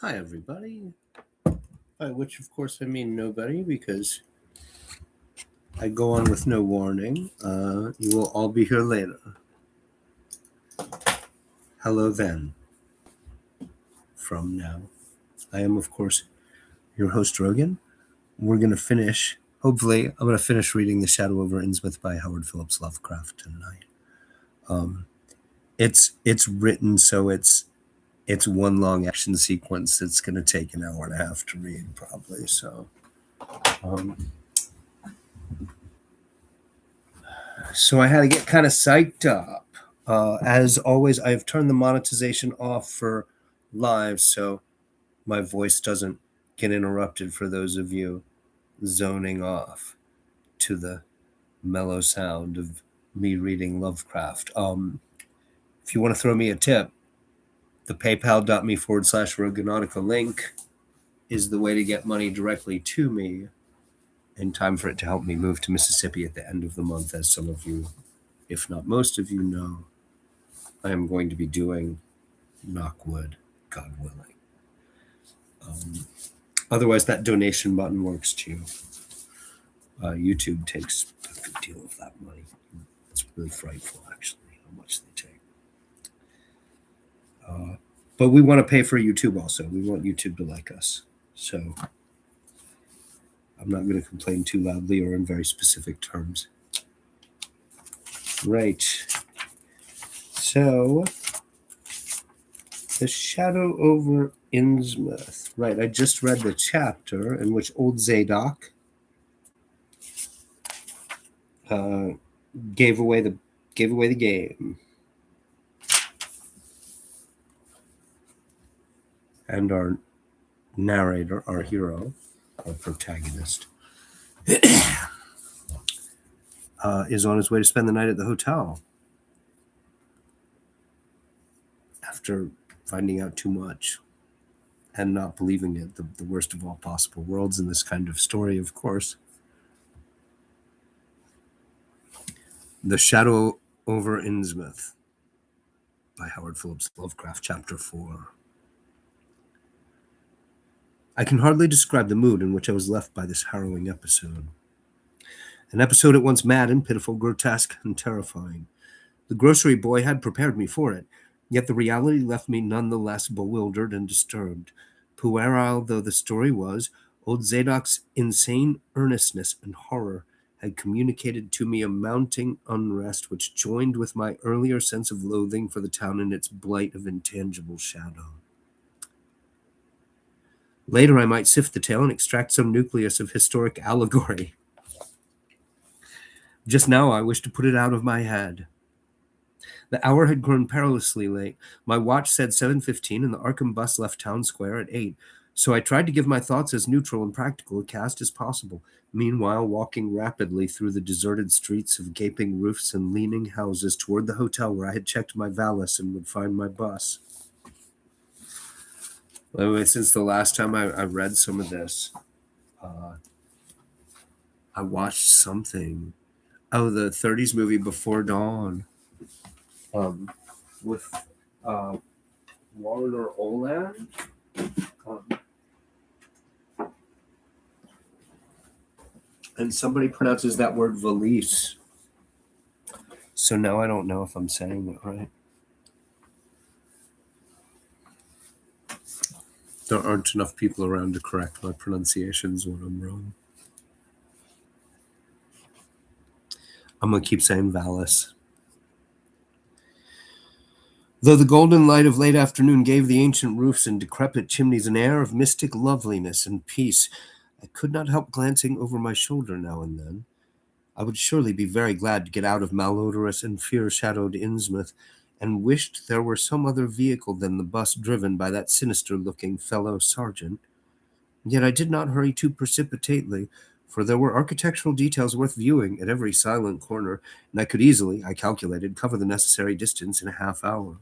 Hi, everybody. By which, of course, I mean nobody because I go on with no warning. You will all be here later. Hello, then. From now. I am, of course, your host, Rogan. We're going to finish, hopefully, I'm going to finish reading The Shadow Over Innsmouth by Howard Phillips Lovecraft tonight. It's written so it's one long action sequence. It's going to take an hour and a half to read, probably. So I had to get kind of psyched up. As always, I have turned the monetization off for live, so my voice doesn't get interrupted for those of you zoning off to the mellow sound of me reading Lovecraft. If you want to throw me a tip, the paypal.me/Roganautica link is the way to get money directly to me in time for it to help me move to Mississippi at the end of the month, as some of you, if not most of you, know. I am going to be doing, knock wood, God willing. Otherwise, that donation button works too. YouTube takes a good deal of that money. It's really frightful, actually, how much they take. But we want to pay for YouTube also. We want YouTube to like us. So I'm not going to complain too loudly or in very specific terms. Right. So, The Shadow Over Innsmouth. Right, I just read the chapter in which old Zadok gave away the game. And our narrator, our hero, our protagonist, is on his way to spend the night at the hotel after finding out too much and not believing it, the worst of all possible worlds in this kind of story, of course. The Shadow Over Innsmouth by Howard Phillips Lovecraft, Chapter 4. I can hardly describe the mood in which I was left by this harrowing episode. An episode at once mad and pitiful, grotesque and terrifying. The grocery boy had prepared me for it, yet the reality left me none the less bewildered and disturbed. Puerile though the story was, old Zadok's insane earnestness and horror had communicated to me a mounting unrest which joined with my earlier sense of loathing for the town and its blight of intangible shadow. Later I might sift the tale and extract some nucleus of historic allegory. Just now I wish to put it out of my head. The hour had grown perilously late. My watch said 7:15, and the Arkham bus left town square at 8. So I tried to give my thoughts as neutral and practical a cast as possible, meanwhile walking rapidly through the deserted streets of gaping roofs and leaning houses toward the hotel where I had checked my valise and would find my bus. Anyway, since the last time I read some of this, I watched something. Oh, the 30s movie Before Dawn. With Warner Oland. And somebody pronounces that word valise. So now I don't know if I'm saying it right. There aren't enough people around to correct my pronunciations when I'm wrong. I'm going to keep saying valise. Though the golden light of late afternoon gave the ancient roofs and decrepit chimneys an air of mystic loveliness and peace, I could not help glancing over my shoulder now and then. I would surely be very glad to get out of malodorous and fear-shadowed Innsmouth, and wished there were some other vehicle than the bus driven by that sinister-looking fellow sergeant. Yet I did not hurry too precipitately, for there were architectural details worth viewing at every silent corner, and I could easily, I calculated, cover the necessary distance in a half hour.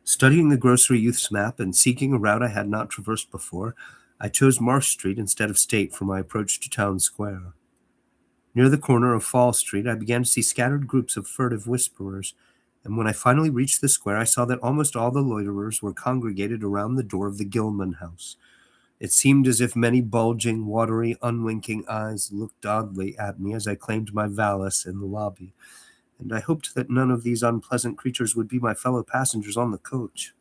Studying the grocery youth's map and seeking a route I had not traversed before, I chose Marsh Street instead of State for my approach to Town Square. Near the corner of Fall Street, I began to see scattered groups of furtive whisperers, and when I finally reached the square, I saw that almost all the loiterers were congregated around the door of the Gilman house. It seemed as if many bulging, watery, unwinking eyes looked oddly at me as I claimed my valise in the lobby, and I hoped that none of these unpleasant creatures would be my fellow passengers on the coach.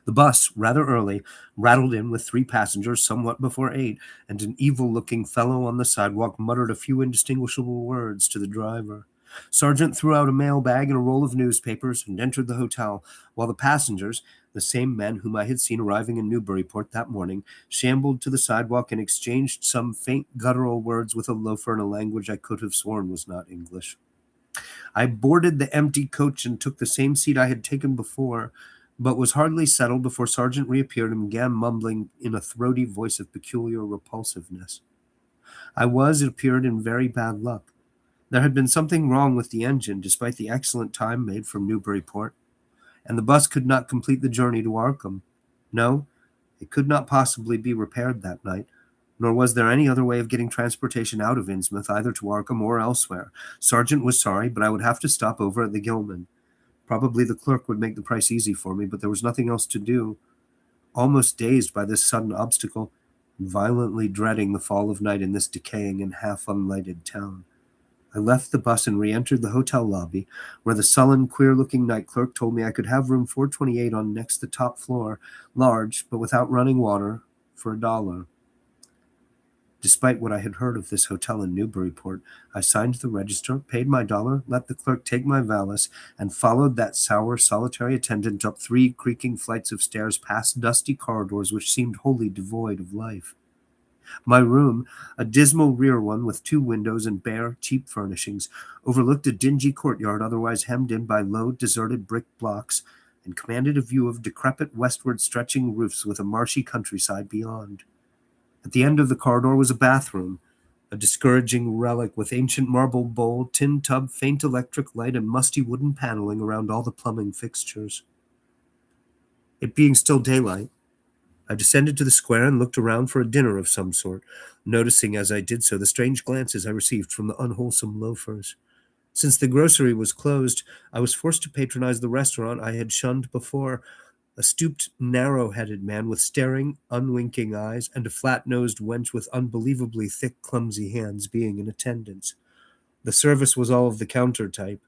The bus, rather early, rattled in with 3 passengers somewhat before 8, and an evil-looking fellow on the sidewalk muttered a few indistinguishable words to the driver. Sargent threw out a mail bag and a roll of newspapers and entered the hotel, while the passengers, the same men whom I had seen arriving in Newburyport that morning, shambled to the sidewalk and exchanged some faint guttural words with a loafer in a language I could have sworn was not English. I boarded the empty coach and took the same seat I had taken before, but was hardly settled before Sargent reappeared and began mumbling in a throaty voice of peculiar repulsiveness. I was, it appeared, in very bad luck. There had been something wrong with the engine, despite the excellent time made from Newburyport, and the bus could not complete the journey to Arkham. No, it could not possibly be repaired that night, nor was there any other way of getting transportation out of Innsmouth, either to Arkham or elsewhere. Sargent was sorry, but I would have to stop over at the Gilman. Probably the clerk would make the price easy for me, but there was nothing else to do. Almost dazed by this sudden obstacle, and violently dreading the fall of night in this decaying and half-unlighted town, I left the bus and re-entered the hotel lobby, where the sullen, queer-looking night clerk told me I could have room 428 on next the top floor, large, but without running water, for $1. Despite what I had heard of this hotel in Newburyport, I signed the register, paid my $1, let the clerk take my valise, and followed that sour, solitary attendant up 3 creaking flights of stairs past dusty corridors which seemed wholly devoid of life. My room, a dismal rear one with 2 windows and bare, cheap furnishings, overlooked a dingy courtyard otherwise hemmed in by low, deserted brick blocks, and commanded a view of decrepit westward stretching roofs with a marshy countryside beyond. At the end of the corridor was a bathroom, a discouraging relic with ancient marble bowl, tin tub, faint electric light, and musty wooden paneling around all the plumbing fixtures. It being still daylight, I descended to the square and looked around for a dinner of some sort, noticing as I did so the strange glances I received from the unwholesome loafers. Since the grocery was closed, I was forced to patronize the restaurant I had shunned before, a stooped, narrow-headed man with staring, unwinking eyes, and a flat-nosed wench with unbelievably thick, clumsy hands being in attendance. The service was all of the counter type,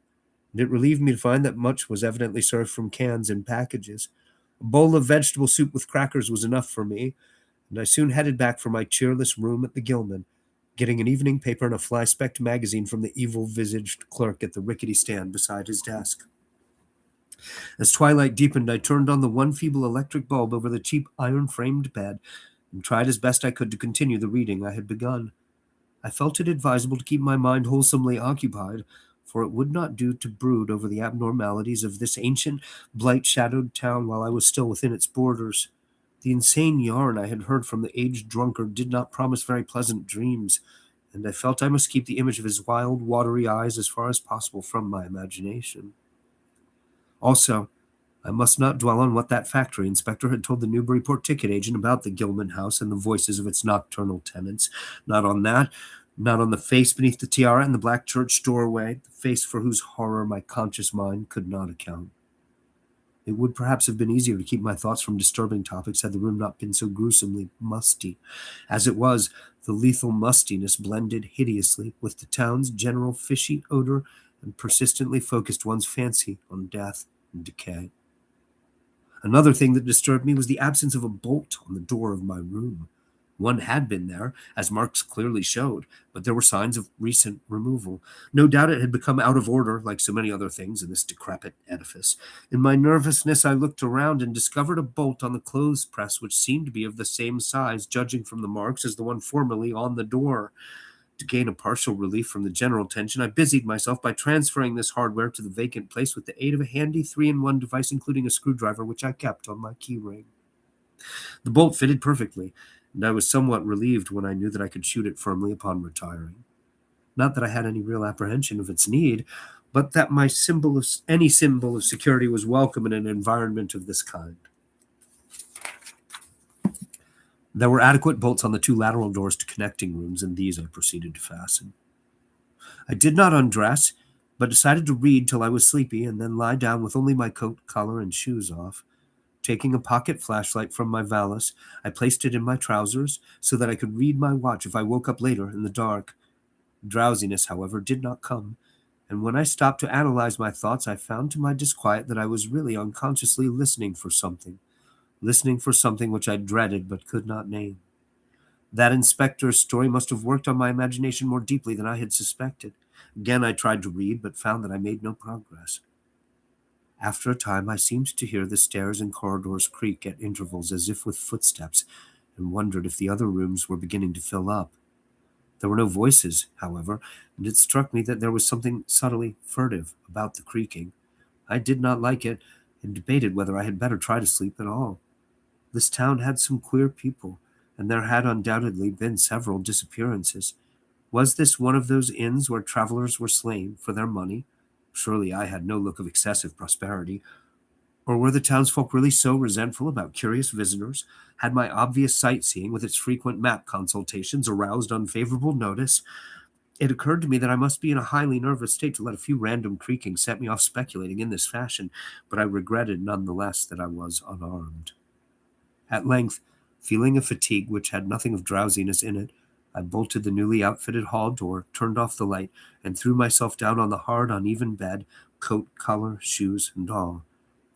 and it relieved me to find that much was evidently served from cans and packages. A bowl of vegetable soup with crackers was enough for me, and I soon headed back for my cheerless room at the Gilman, getting an evening paper and a fly-specked magazine from the evil-visaged clerk at the rickety stand beside his desk. As twilight deepened, I turned on the one feeble electric bulb over the cheap iron-framed bed and tried as best I could to continue the reading I had begun. I felt it advisable to keep my mind wholesomely occupied, for it would not do to brood over the abnormalities of this ancient, blight-shadowed town while I was still within its borders. The insane yarn I had heard from the aged drunkard did not promise very pleasant dreams, and I felt I must keep the image of his wild, watery eyes as far as possible from my imagination. Also, I must not dwell on what that factory inspector had told the Newburyport ticket agent about the Gilman house and the voices of its nocturnal tenants. Not on that, not on the face beneath the tiara in the black church doorway, the face for whose horror my conscious mind could not account. It would perhaps have been easier to keep my thoughts from disturbing topics had the room not been so gruesomely musty. As it was, the lethal mustiness blended hideously with the town's general fishy odor and persistently focused one's fancy on death and decay. Another thing that disturbed me was the absence of a bolt on the door of my room. One had been there, as marks clearly showed, but there were signs of recent removal. No doubt it had become out of order, like so many other things in this decrepit edifice. In my nervousness, I looked around and discovered a bolt on the clothes press which seemed to be of the same size, judging from the marks, as the one formerly on the door. To gain a partial relief from the general tension, I busied myself by transferring this hardware to the vacant place with the aid of a handy 3-in-1 device, including a screwdriver, which I kept on my key ring. The bolt fitted perfectly, and I was somewhat relieved when I knew that I could shoot it firmly upon retiring. Not that I had any real apprehension of its need, but that any symbol of security was welcome in an environment of this kind. There were adequate bolts on the 2 lateral doors to connecting rooms, and these I proceeded to fasten. I did not undress, but decided to read till I was sleepy and then lie down with only my coat, collar, and shoes off. Taking a pocket flashlight from my valise, I placed it in my trousers so that I could read my watch if I woke up later in the dark. Drowsiness, however, did not come, and when I stopped to analyze my thoughts, I found to my disquiet that I was really unconsciously listening for something which I dreaded but could not name. That inspector's story must have worked on my imagination more deeply than I had suspected. Again, I tried to read, but found that I made no progress. After a time, I seemed to hear the stairs and corridors creak at intervals as if with footsteps, and wondered if the other rooms were beginning to fill up. There were no voices, however, and it struck me that there was something subtly furtive about the creaking. I did not like it, and debated whether I had better try to sleep at all. This town had some queer people, and there had undoubtedly been several disappearances. Was this one of those inns where travelers were slain for their money? Surely I had no look of excessive prosperity. Or were the townsfolk really so resentful about curious visitors? Had my obvious sightseeing, with its frequent map consultations, aroused unfavorable notice? It occurred to me that I must be in a highly nervous state to let a few random creakings set me off speculating in this fashion, but I regretted none the less that I was unarmed. At length, feeling a fatigue which had nothing of drowsiness in it, I bolted the newly outfitted hall door, turned off the light, and threw myself down on the hard, uneven bed, coat, collar, shoes, and all.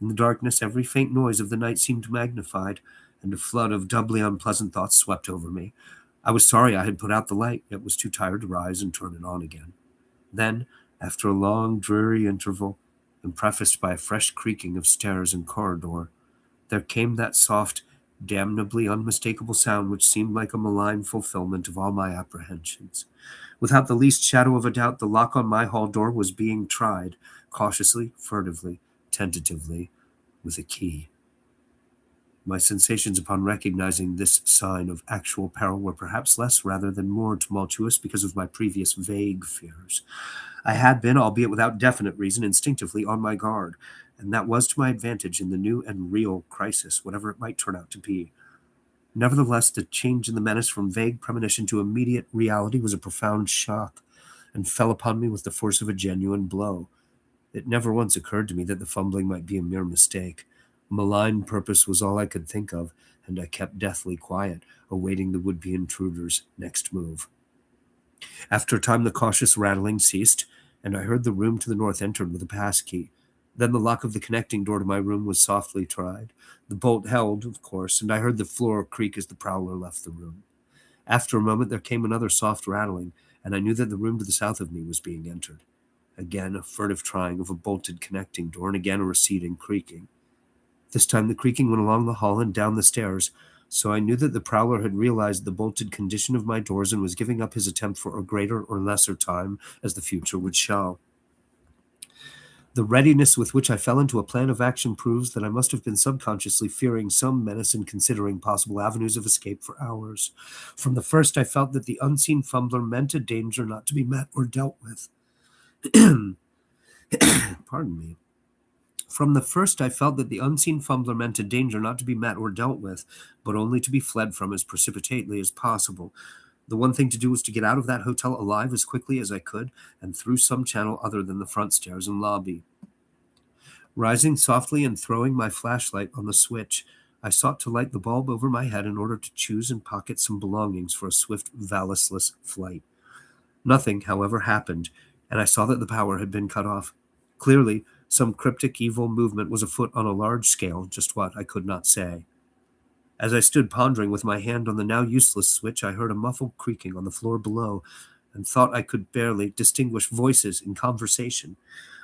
In the darkness, every faint noise of the night seemed magnified, and a flood of doubly unpleasant thoughts swept over me. I was sorry I had put out the light, yet was too tired to rise and turn it on again. Then, after a long, dreary interval, and prefaced by a fresh creaking of stairs and corridor, there came that soft, damnably unmistakable sound which seemed like a malign fulfillment of all my apprehensions. Without the least shadow of a doubt, the lock on my hall door was being tried, cautiously, furtively, tentatively, with a key. My sensations upon recognizing this sign of actual peril were perhaps less rather than more tumultuous because of my previous vague fears. I had been, albeit without definite reason, instinctively on my guard, and that was to my advantage in the new and real crisis, whatever it might turn out to be. Nevertheless, the change in the menace from vague premonition to immediate reality was a profound shock, and fell upon me with the force of a genuine blow. It never once occurred to me that the fumbling might be a mere mistake. Malign purpose was all I could think of, and I kept deathly quiet, awaiting the would-be intruder's next move. After a time, the cautious rattling ceased, and I heard the room to the north entered with a pass key. Then the lock of the connecting door to my room was softly tried. The bolt held, of course, and I heard the floor creak as the prowler left the room. After a moment, there came another soft rattling, and I knew that the room to the south of me was being entered. Again, a furtive trying of a bolted connecting door, and again a receding creaking. This time the creaking went along the hall and down the stairs, so I knew that the prowler had realized the bolted condition of my doors and was giving up his attempt for a greater or lesser time, as the future would show. The readiness with which I fell into a plan of action proves that I must have been subconsciously fearing some menace and considering possible avenues of escape for hours. From the first, I felt that the unseen fumbler meant a danger not to be met or dealt with. Pardon me. From the first, I felt that the unseen fumbler meant a danger not to be met or dealt with, but only to be fled from as precipitately as possible. The one thing to do was to get out of that hotel alive as quickly as I could, and through some channel other than the front stairs and lobby. Rising softly and throwing my flashlight on the switch, I sought to light the bulb over my head in order to choose and pocket some belongings for a swift, valise-less flight. Nothing, however, happened, and I saw that the power had been cut off. Clearly, some cryptic evil movement was afoot on a large scale, just what I could not say. As I stood pondering with my hand on the now useless switch, I heard a muffled creaking on the floor below, and thought I could barely distinguish voices in conversation.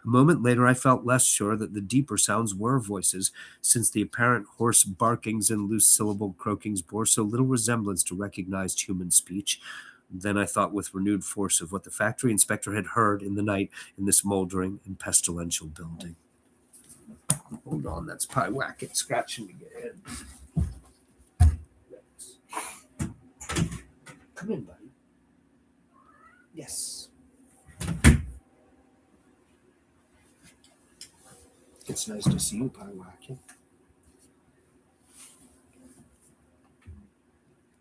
A moment later, I felt less sure that the deeper sounds were voices, since the apparent hoarse barkings and loose-syllabled croakings bore so little resemblance to recognized human speech. Then I thought with renewed force of what the factory inspector had heard in the night in this moldering and pestilential building. Hold on, that's Pie Wacket scratching again. Come in, buddy. Yes. It's nice to see you, Pie Wacket.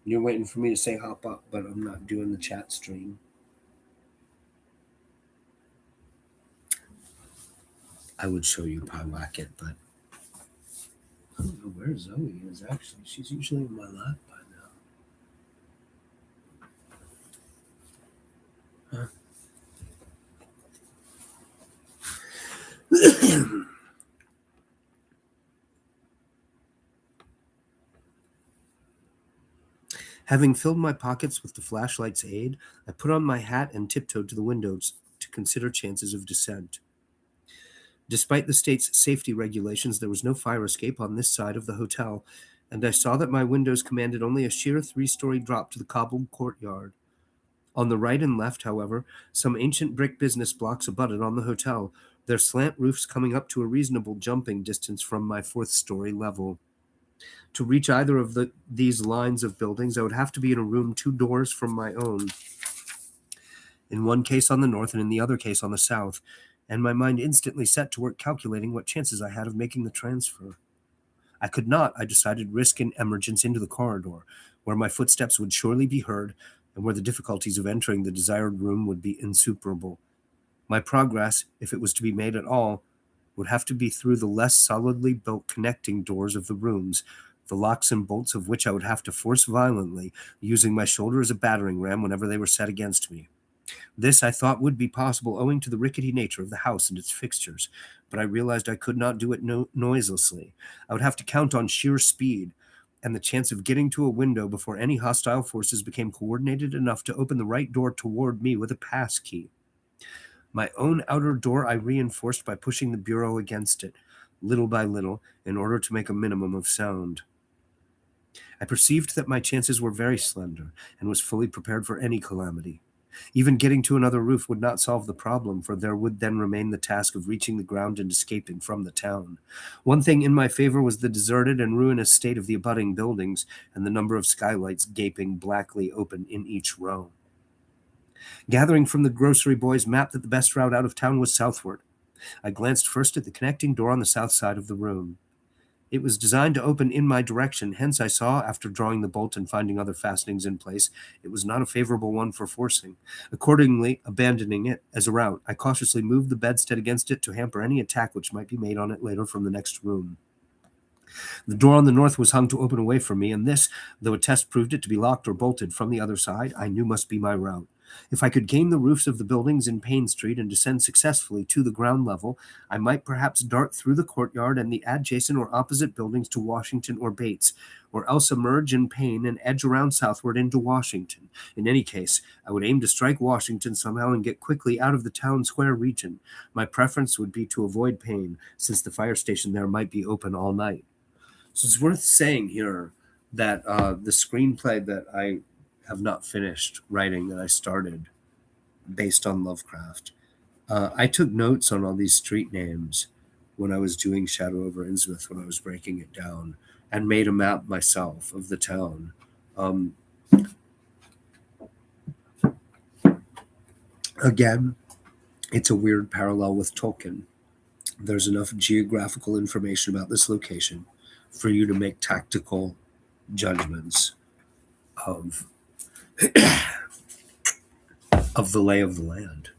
You're waiting for me to say hop up, but I'm not doing the chat stream. I would show you Pyewacket, but I don't know where Zoe is, actually. She's usually in my lap by now. Huh. Having filled my pockets with the flashlight's aid, I put on my hat and tiptoed to the windows to consider chances of descent. Despite the state's safety regulations, there was no fire escape on this side of the hotel, and I saw that my windows commanded only a sheer 3-story drop to the cobbled courtyard. On the right and left, however, some ancient brick business blocks abutted on the hotel, their slant roofs coming up to a reasonable jumping distance from my 4th-story level. To reach either of these lines of buildings, I would have to be in a room 2 doors from my own, in one case on the north and in the other case on the south, and my mind instantly set to work calculating what chances I had of making the transfer. I could not, I decided, risk an emergence into the corridor, where my footsteps would surely be heard, and where the difficulties of entering the desired room would be insuperable. My progress, if it was to be made at all, would have to be through the less solidly built connecting doors of the rooms, the locks and bolts of which I would have to force violently, using my shoulder as a battering ram whenever they were set against me. This I thought would be possible owing to the rickety nature of the house and its fixtures, but I realized I could not do it noiselessly. I would have to count on sheer speed, and the chance of getting to a window before any hostile forces became coordinated enough to open the right door toward me with a pass key. My own outer door I reinforced by pushing the bureau against it, little by little, in order to make a minimum of sound. I perceived that my chances were very slender, and was fully prepared for any calamity. Even getting to another roof would not solve the problem, for there would then remain the task of reaching the ground and escaping from the town. One thing in my favor was the deserted and ruinous state of the abutting buildings, and the number of skylights gaping blackly open in each row. Gathering from the grocery boy's map that the best route out of town was southward, I glanced first at the connecting door on the south side of the room. It was designed to open in my direction, hence I saw, after drawing the bolt and finding other fastenings in place, it was not a favorable one for forcing. Accordingly, abandoning it as a route, I cautiously moved the bedstead against it to hamper any attack which might be made on it later from the next room. The door on the north was hung to open away from me, and this, though a test proved it to be locked or bolted from the other side, I knew must be my route. If I could gain the roofs of the buildings in Payne Street and descend successfully to the ground level, I might perhaps dart through the courtyard and the adjacent or opposite buildings to Washington or Bates, or else emerge in Payne and edge around southward into Washington. In any case, I would aim to strike Washington somehow and get quickly out of the town square region. My preference would be to avoid Payne, since the fire station there might be open all night. So it's worth saying here that the screenplay that I have not finished writing, that I started based on Lovecraft, I took notes on all these street names when I was doing Shadow Over Innsmouth, when I was breaking it down, and made a map myself of the town. Again, it's a weird parallel with Tolkien. There's enough geographical information about this location for you to make tactical judgments of of the lay of the land.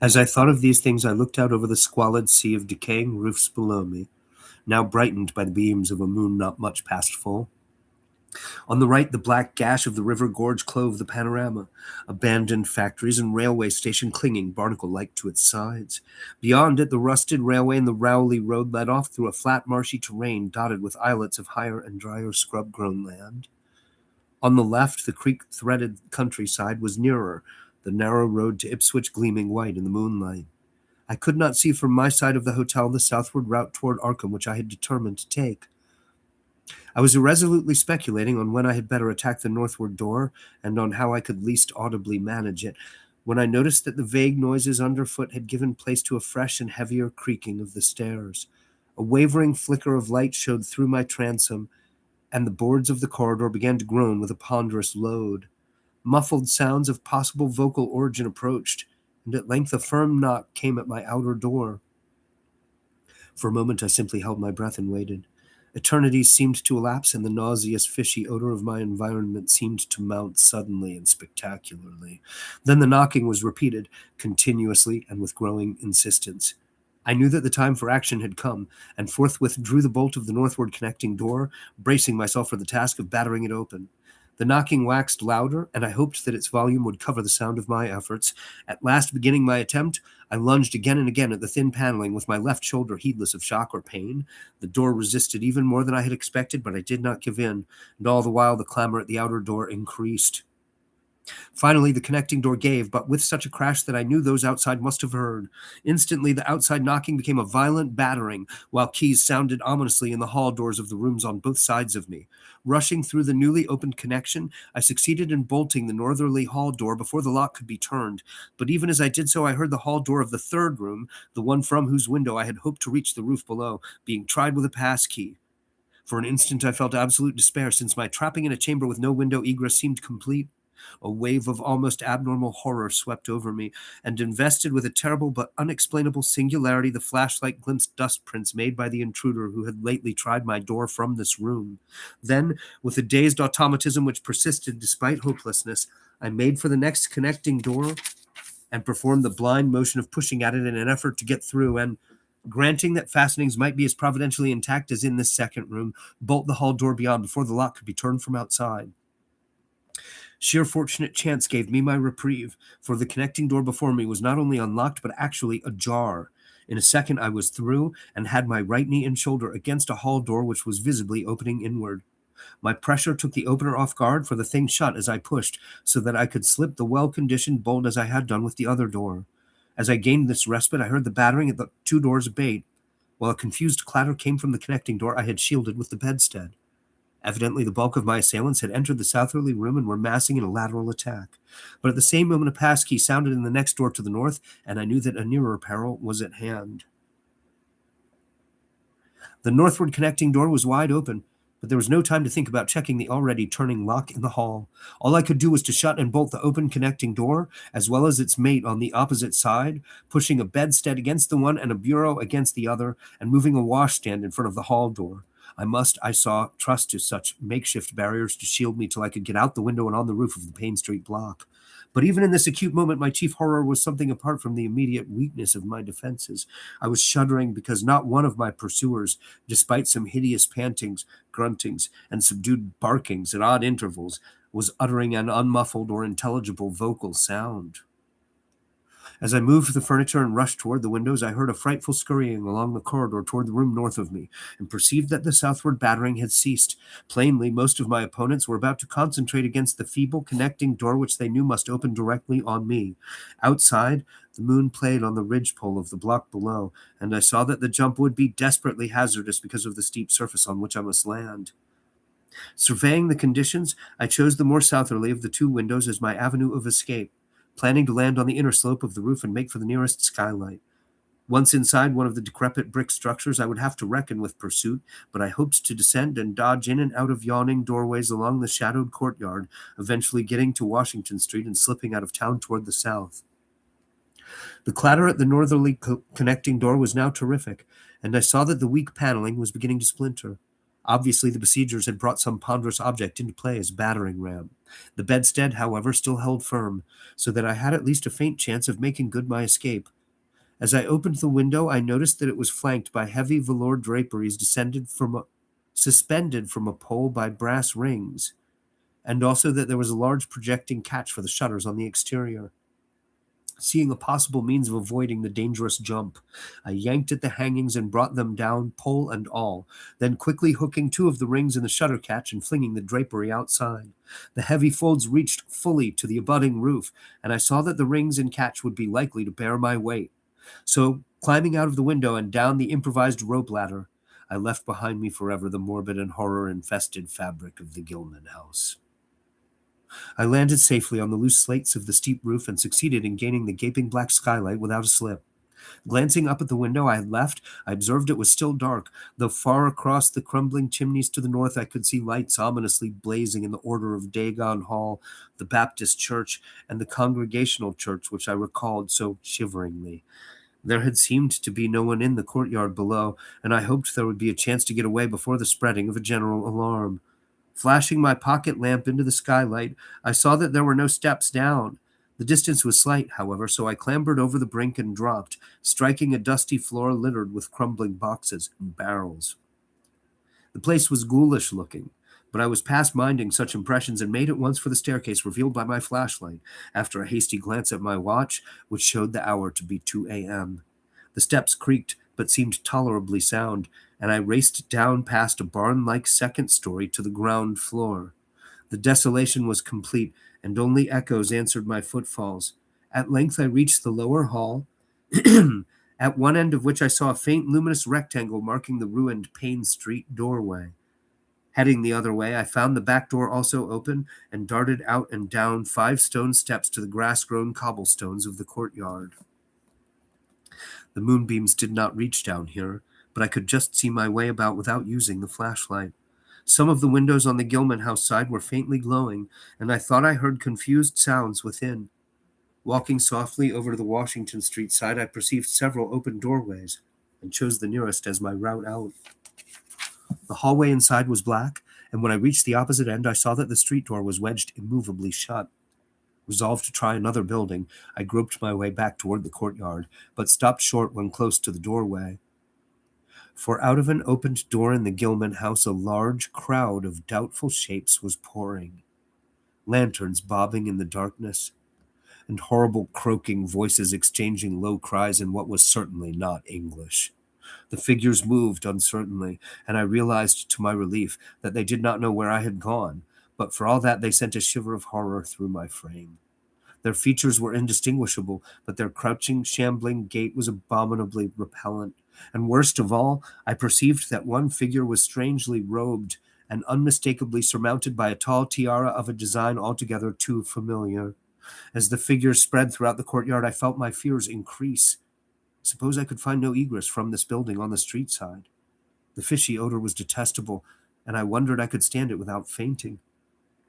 As I thought of these things, I looked out over the squalid sea of decaying roofs below me, now brightened by the beams of a moon not much past full. On the right, the black gash of the river gorge clove the panorama, abandoned factories and railway station clinging barnacle-like to its sides. Beyond it, the rusted railway and the Rowley Road led off through a flat marshy terrain dotted with islets of higher and drier scrub-grown land. On the left, the creek-threaded countryside was nearer, the narrow road to Ipswich gleaming white in the moonlight. I could not see from my side of the hotel the southward route toward Arkham which I had determined to take. I was irresolutely speculating on when I had better attack the northward door, and on how I could least audibly manage it, when I noticed that the vague noises underfoot had given place to a fresh and heavier creaking of the stairs. A wavering flicker of light showed through my transom, and the boards of the corridor began to groan with a ponderous load. Muffled sounds of possible vocal origin approached, and at length a firm knock came at my outer door. For a moment I simply held my breath and waited. Eternities seemed to elapse, and the nauseous, fishy odor of my environment seemed to mount suddenly and spectacularly. Then the knocking was repeated, continuously and with growing insistence. I knew that the time for action had come, and forthwith drew the bolt of the northward connecting door, bracing myself for the task of battering it open. The knocking waxed louder, and I hoped that its volume would cover the sound of my efforts. At last, beginning my attempt, I lunged again and again at the thin paneling with my left shoulder heedless of shock or pain. The door resisted even more than I had expected, but I did not give in, and all the while the clamor at the outer door increased. Finally, the connecting door gave, but with such a crash that I knew those outside must have heard. Instantly, the outside knocking became a violent battering, while keys sounded ominously in the hall doors of the rooms on both sides of me. Rushing through the newly opened connection, I succeeded in bolting the northerly hall door before the lock could be turned. But even as I did so, I heard the hall door of the third room, the one from whose window I had hoped to reach the roof below, being tried with a pass key. For an instant I felt absolute despair, since my trapping in a chamber with no window egress seemed complete. A wave of almost abnormal horror swept over me, and invested with a terrible but unexplainable singularity the flashlight glimpsed dust prints made by the intruder who had lately tried my door from this room. Then, with a dazed automatism which persisted despite hopelessness, I made for the next connecting door and performed the blind motion of pushing at it in an effort to get through, and, granting that fastenings might be as providentially intact as in this second room, bolt the hall door beyond before the lock could be turned from outside. Sheer fortunate chance gave me my reprieve, for the connecting door before me was not only unlocked, but actually ajar. In a second I was through, and had my right knee and shoulder against a hall door which was visibly opening inward. My pressure took the opener off guard, for the thing shut as I pushed, so that I could slip the well-conditioned bolt as I had done with the other door. As I gained this respite, I heard the battering at the two doors abate, while a confused clatter came from the connecting door I had shielded with the bedstead. Evidently, the bulk of my assailants had entered the southerly room and were massing in a lateral attack. But at the same moment, a pass key sounded in the next door to the north, and I knew that a nearer peril was at hand. The northward connecting door was wide open, but there was no time to think about checking the already turning lock in the hall. All I could do was to shut and bolt the open connecting door, as well as its mate on the opposite side, pushing a bedstead against the one and a bureau against the other, and moving a washstand in front of the hall door. I saw, trust to such makeshift barriers to shield me till I could get out the window and on the roof of the Payne Street block. But even in this acute moment, my chief horror was something apart from the immediate weakness of my defenses. I was shuddering because not one of my pursuers, despite some hideous pantings, gruntings, and subdued barkings at odd intervals, was uttering an unmuffled or intelligible vocal sound. As I moved the furniture and rushed toward the windows, I heard a frightful scurrying along the corridor toward the room north of me, and perceived that the southward battering had ceased. Plainly, most of my opponents were about to concentrate against the feeble connecting door which they knew must open directly on me. Outside, the moon played on the ridgepole of the block below, and I saw that the jump would be desperately hazardous because of the steep surface on which I must land. Surveying the conditions, I chose the more southerly of the two windows as my avenue of escape, planning to land on the inner slope of the roof and make for the nearest skylight. Once inside one of the decrepit brick structures, I would have to reckon with pursuit, but I hoped to descend and dodge in and out of yawning doorways along the shadowed courtyard, eventually getting to Washington Street and slipping out of town toward the south. The clatter at the northerly connecting door was now terrific, and I saw that the weak paneling was beginning to splinter. Obviously, the besiegers had brought some ponderous object into play as a battering ram. The bedstead, however, still held firm, so that I had at least a faint chance of making good my escape. As I opened the window, I noticed that it was flanked by heavy velour draperies suspended from a pole by brass rings, and also that there was a large projecting catch for the shutters on the exterior. Seeing a possible means of avoiding the dangerous jump, I yanked at the hangings and brought them down, pole and all, then quickly hooking two of the rings in the shutter catch and flinging the drapery outside. The heavy folds reached fully to the abutting roof, and I saw that the rings and catch would be likely to bear my weight. So, climbing out of the window and down the improvised rope ladder, I left behind me forever the morbid and horror-infested fabric of the Gilman house. I landed safely on the loose slates of the steep roof and succeeded in gaining the gaping black skylight without a slip. Glancing up at the window I had left, I observed it was still dark, though far across the crumbling chimneys to the north I could see lights ominously blazing in the order of Dagon Hall, the Baptist church, and the Congregational church, which I recalled so shiveringly. There had seemed to be no one in the courtyard below, and I hoped there would be a chance to get away before the spreading of a general alarm. Flashing my pocket lamp into the skylight, I saw that there were no steps down. The distance was slight, however, so I clambered over the brink and dropped, striking a dusty floor littered with crumbling boxes and barrels. The place was ghoulish looking, but I was past minding such impressions and made at once for the staircase revealed by my flashlight, after a hasty glance at my watch, which showed the hour to be 2 a.m. The steps creaked, but seemed tolerably sound, and I raced down past a barn-like second story to the ground floor. The desolation was complete, and only echoes answered my footfalls. At length I reached the lower hall, at one end of which I saw a faint luminous rectangle marking the ruined Payne Street doorway. Heading the other way, I found the back door also open and darted out and down 5 stone steps to the grass-grown cobblestones of the courtyard. The moonbeams did not reach down here, but I could just see my way about without using the flashlight. Some of the windows on the Gilman house side were faintly glowing, and I thought I heard confused sounds within. Walking softly over to the Washington Street side, I perceived several open doorways and chose the nearest as my route out. The hallway inside was black, and when I reached the opposite end, I saw that the street door was wedged immovably shut. Resolved to try another building, I groped my way back toward the courtyard, but stopped short when close to the doorway. For out of an opened door in the Gilman house, a large crowd of doubtful shapes was pouring, lanterns bobbing in the darkness, and horrible croaking voices exchanging low cries in what was certainly not English. The figures moved uncertainly, and I realized to my relief that they did not know where I had gone, but for all that they sent a shiver of horror through my frame. Their features were indistinguishable, but their crouching, shambling gait was abominably repellent. And worst of all, I perceived that one figure was strangely robed and unmistakably surmounted by a tall tiara of a design altogether too familiar. As the figures spread throughout the courtyard, I felt my fears increase. Suppose I could find no egress from this building on the street side. The fishy odor was detestable, and I wondered I could stand it without fainting.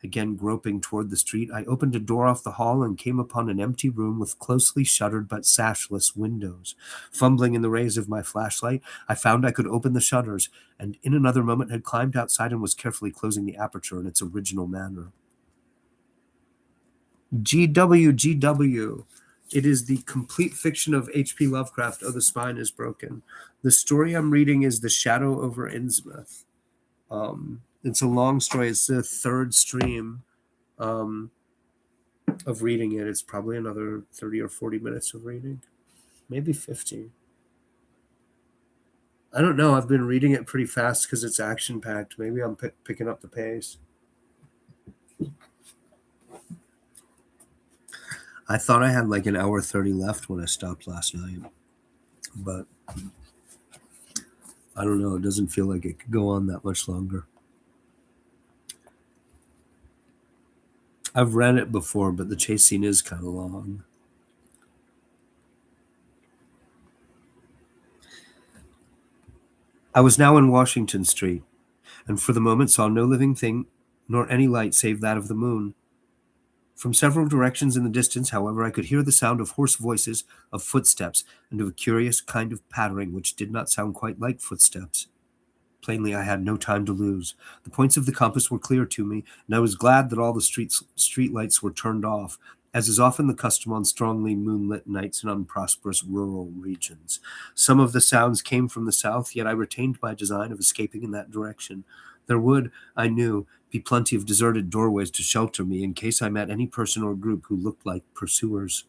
Again groping toward the street, I opened a door off the hall and came upon an empty room with closely shuttered but sashless windows. Fumbling in the rays of my flashlight, I found I could open the shutters, and in another moment had climbed outside and was carefully closing the aperture in its original manner. GWGW. It is the complete fiction of H.P. Lovecraft, Oh, the Spine is Broken. The story I'm reading is The Shadow Over Innsmouth. It's a long story. It's the third stream of reading it. It's probably another 30 or 40 minutes of reading. Maybe 50. I don't know. I've been reading it pretty fast because it's action-packed. Maybe I'm picking up the pace. I thought I had like an hour 30 left when I stopped last night. But I don't know. It doesn't feel like it could go on that much longer. I've read it before, but the chase scene is kind of long. I was now in Washington Street, and for the moment saw no living thing, nor any light save that of the moon. From several directions in the distance, however, I could hear the sound of hoarse voices, of footsteps, and of a curious kind of pattering which did not sound quite like footsteps. Plainly, I had no time to lose. The points of the compass were clear to me, and I was glad that all the street lights were turned off, as is often the custom on strongly moonlit nights in unprosperous rural regions. Some of the sounds came from the south, yet I retained my design of escaping in that direction. There would, I knew, be plenty of deserted doorways to shelter me in case I met any person or group who looked like pursuers.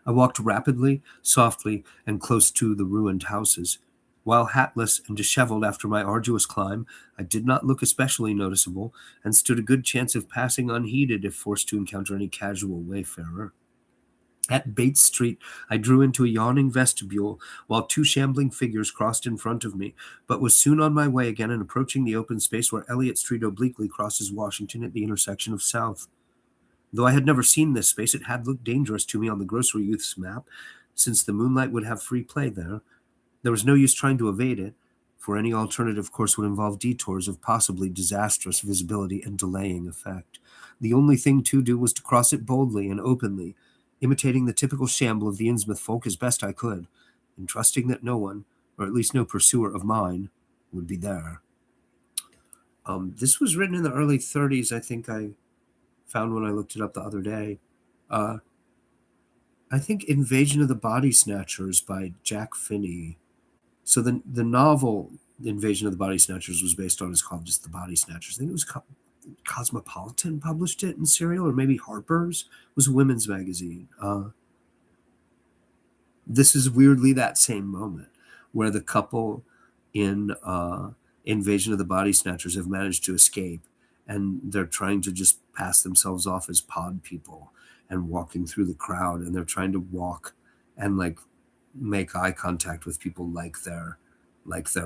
I walked rapidly, softly, and close to the ruined houses. While hatless and disheveled after my arduous climb, I did not look especially noticeable, and stood a good chance of passing unheeded if forced to encounter any casual wayfarer. At Bates Street, I drew into a yawning vestibule, while 2 shambling figures crossed in front of me, but was soon on my way again and approaching the open space where Elliott Street obliquely crosses Washington at the intersection of South. Though I had never seen this space, it had looked dangerous to me on the grocery youth's map, since the moonlight would have free play there. There was no use trying to evade it, for any alternative course would involve detours of possibly disastrous visibility and delaying effect. The only thing to do was to cross it boldly and openly, imitating the typical shamble of the Innsmouth folk as best I could, and trusting that no one, or at least no pursuer of mine, would be there. This was written in the early 30s, I think I found when I looked it up the other day. Uh, I think Invasion of the Body Snatchers by Jack Finney. So the novel Invasion of the Body Snatchers was based on is called just The Body Snatchers. I think it was Cosmopolitan published it in serial, or maybe Harper's. It was a women's magazine. This is weirdly that same moment where the couple in Invasion of the Body Snatchers have managed to escape, and they're trying to just pass themselves off as pod people and walking through the crowd, and they're trying to walk and like make eye contact with people like they're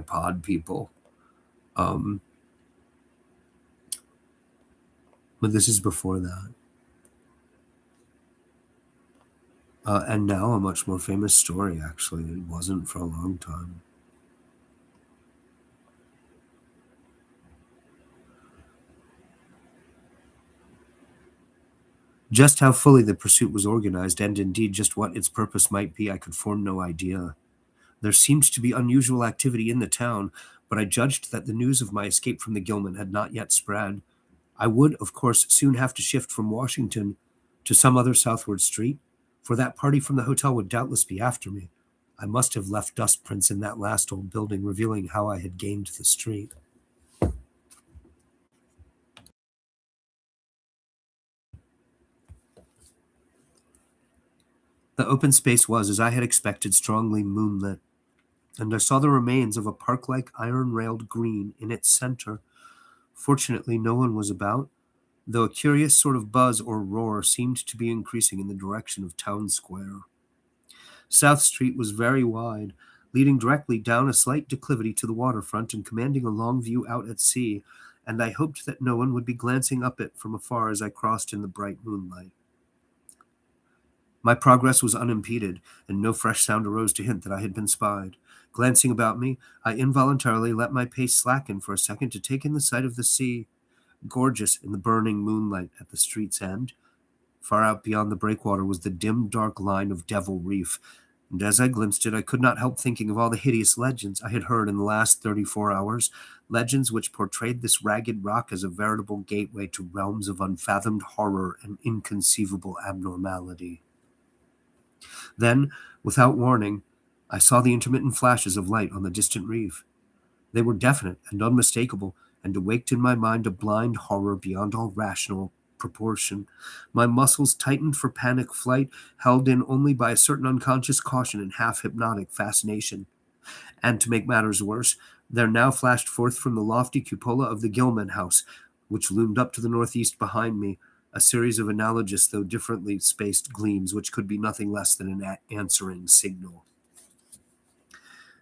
pod people. But this is before that. And now a much more famous story, actually. It wasn't for a long time. Just how fully the pursuit was organized, and indeed just what its purpose might be, I could form no idea. There seemed to be unusual activity in the town, but I judged that the news of my escape from the Gilman had not yet spread. I would, of course, soon have to shift from Washington to some other southward street, for that party from the hotel would doubtless be after me. I must have left dust prints in that last old building revealing how I had gained the street. The open space was, as I had expected, strongly moonlit, and I saw the remains of a park-like iron-railed green in its center. Fortunately, no one was about, though a curious sort of buzz or roar seemed to be increasing in the direction of Town Square. South Street was very wide, leading directly down a slight declivity to the waterfront and commanding a long view out at sea, and I hoped that no one would be glancing up it from afar as I crossed in the bright moonlight. My progress was unimpeded, and no fresh sound arose to hint that I had been spied. Glancing about me, I involuntarily let my pace slacken for a second to take in the sight of the sea, gorgeous in the burning moonlight at the street's end. Far out beyond the breakwater was the dim, dark line of Devil Reef, and as I glimpsed it, I could not help thinking of all the hideous legends I had heard in the last 34 hours, legends which portrayed this ragged rock as a veritable gateway to realms of unfathomed horror and inconceivable abnormality. Then, without warning, I saw the intermittent flashes of light on the distant reef. They were definite and unmistakable, and awaked in my mind a blind horror beyond all rational proportion. My muscles tightened for panic flight, held in only by a certain unconscious caution and half-hypnotic fascination. And to make matters worse, there now flashed forth from the lofty cupola of the Gilman house, which loomed up to the northeast behind me, a series of analogous though differently spaced gleams which could be nothing less than an answering signal.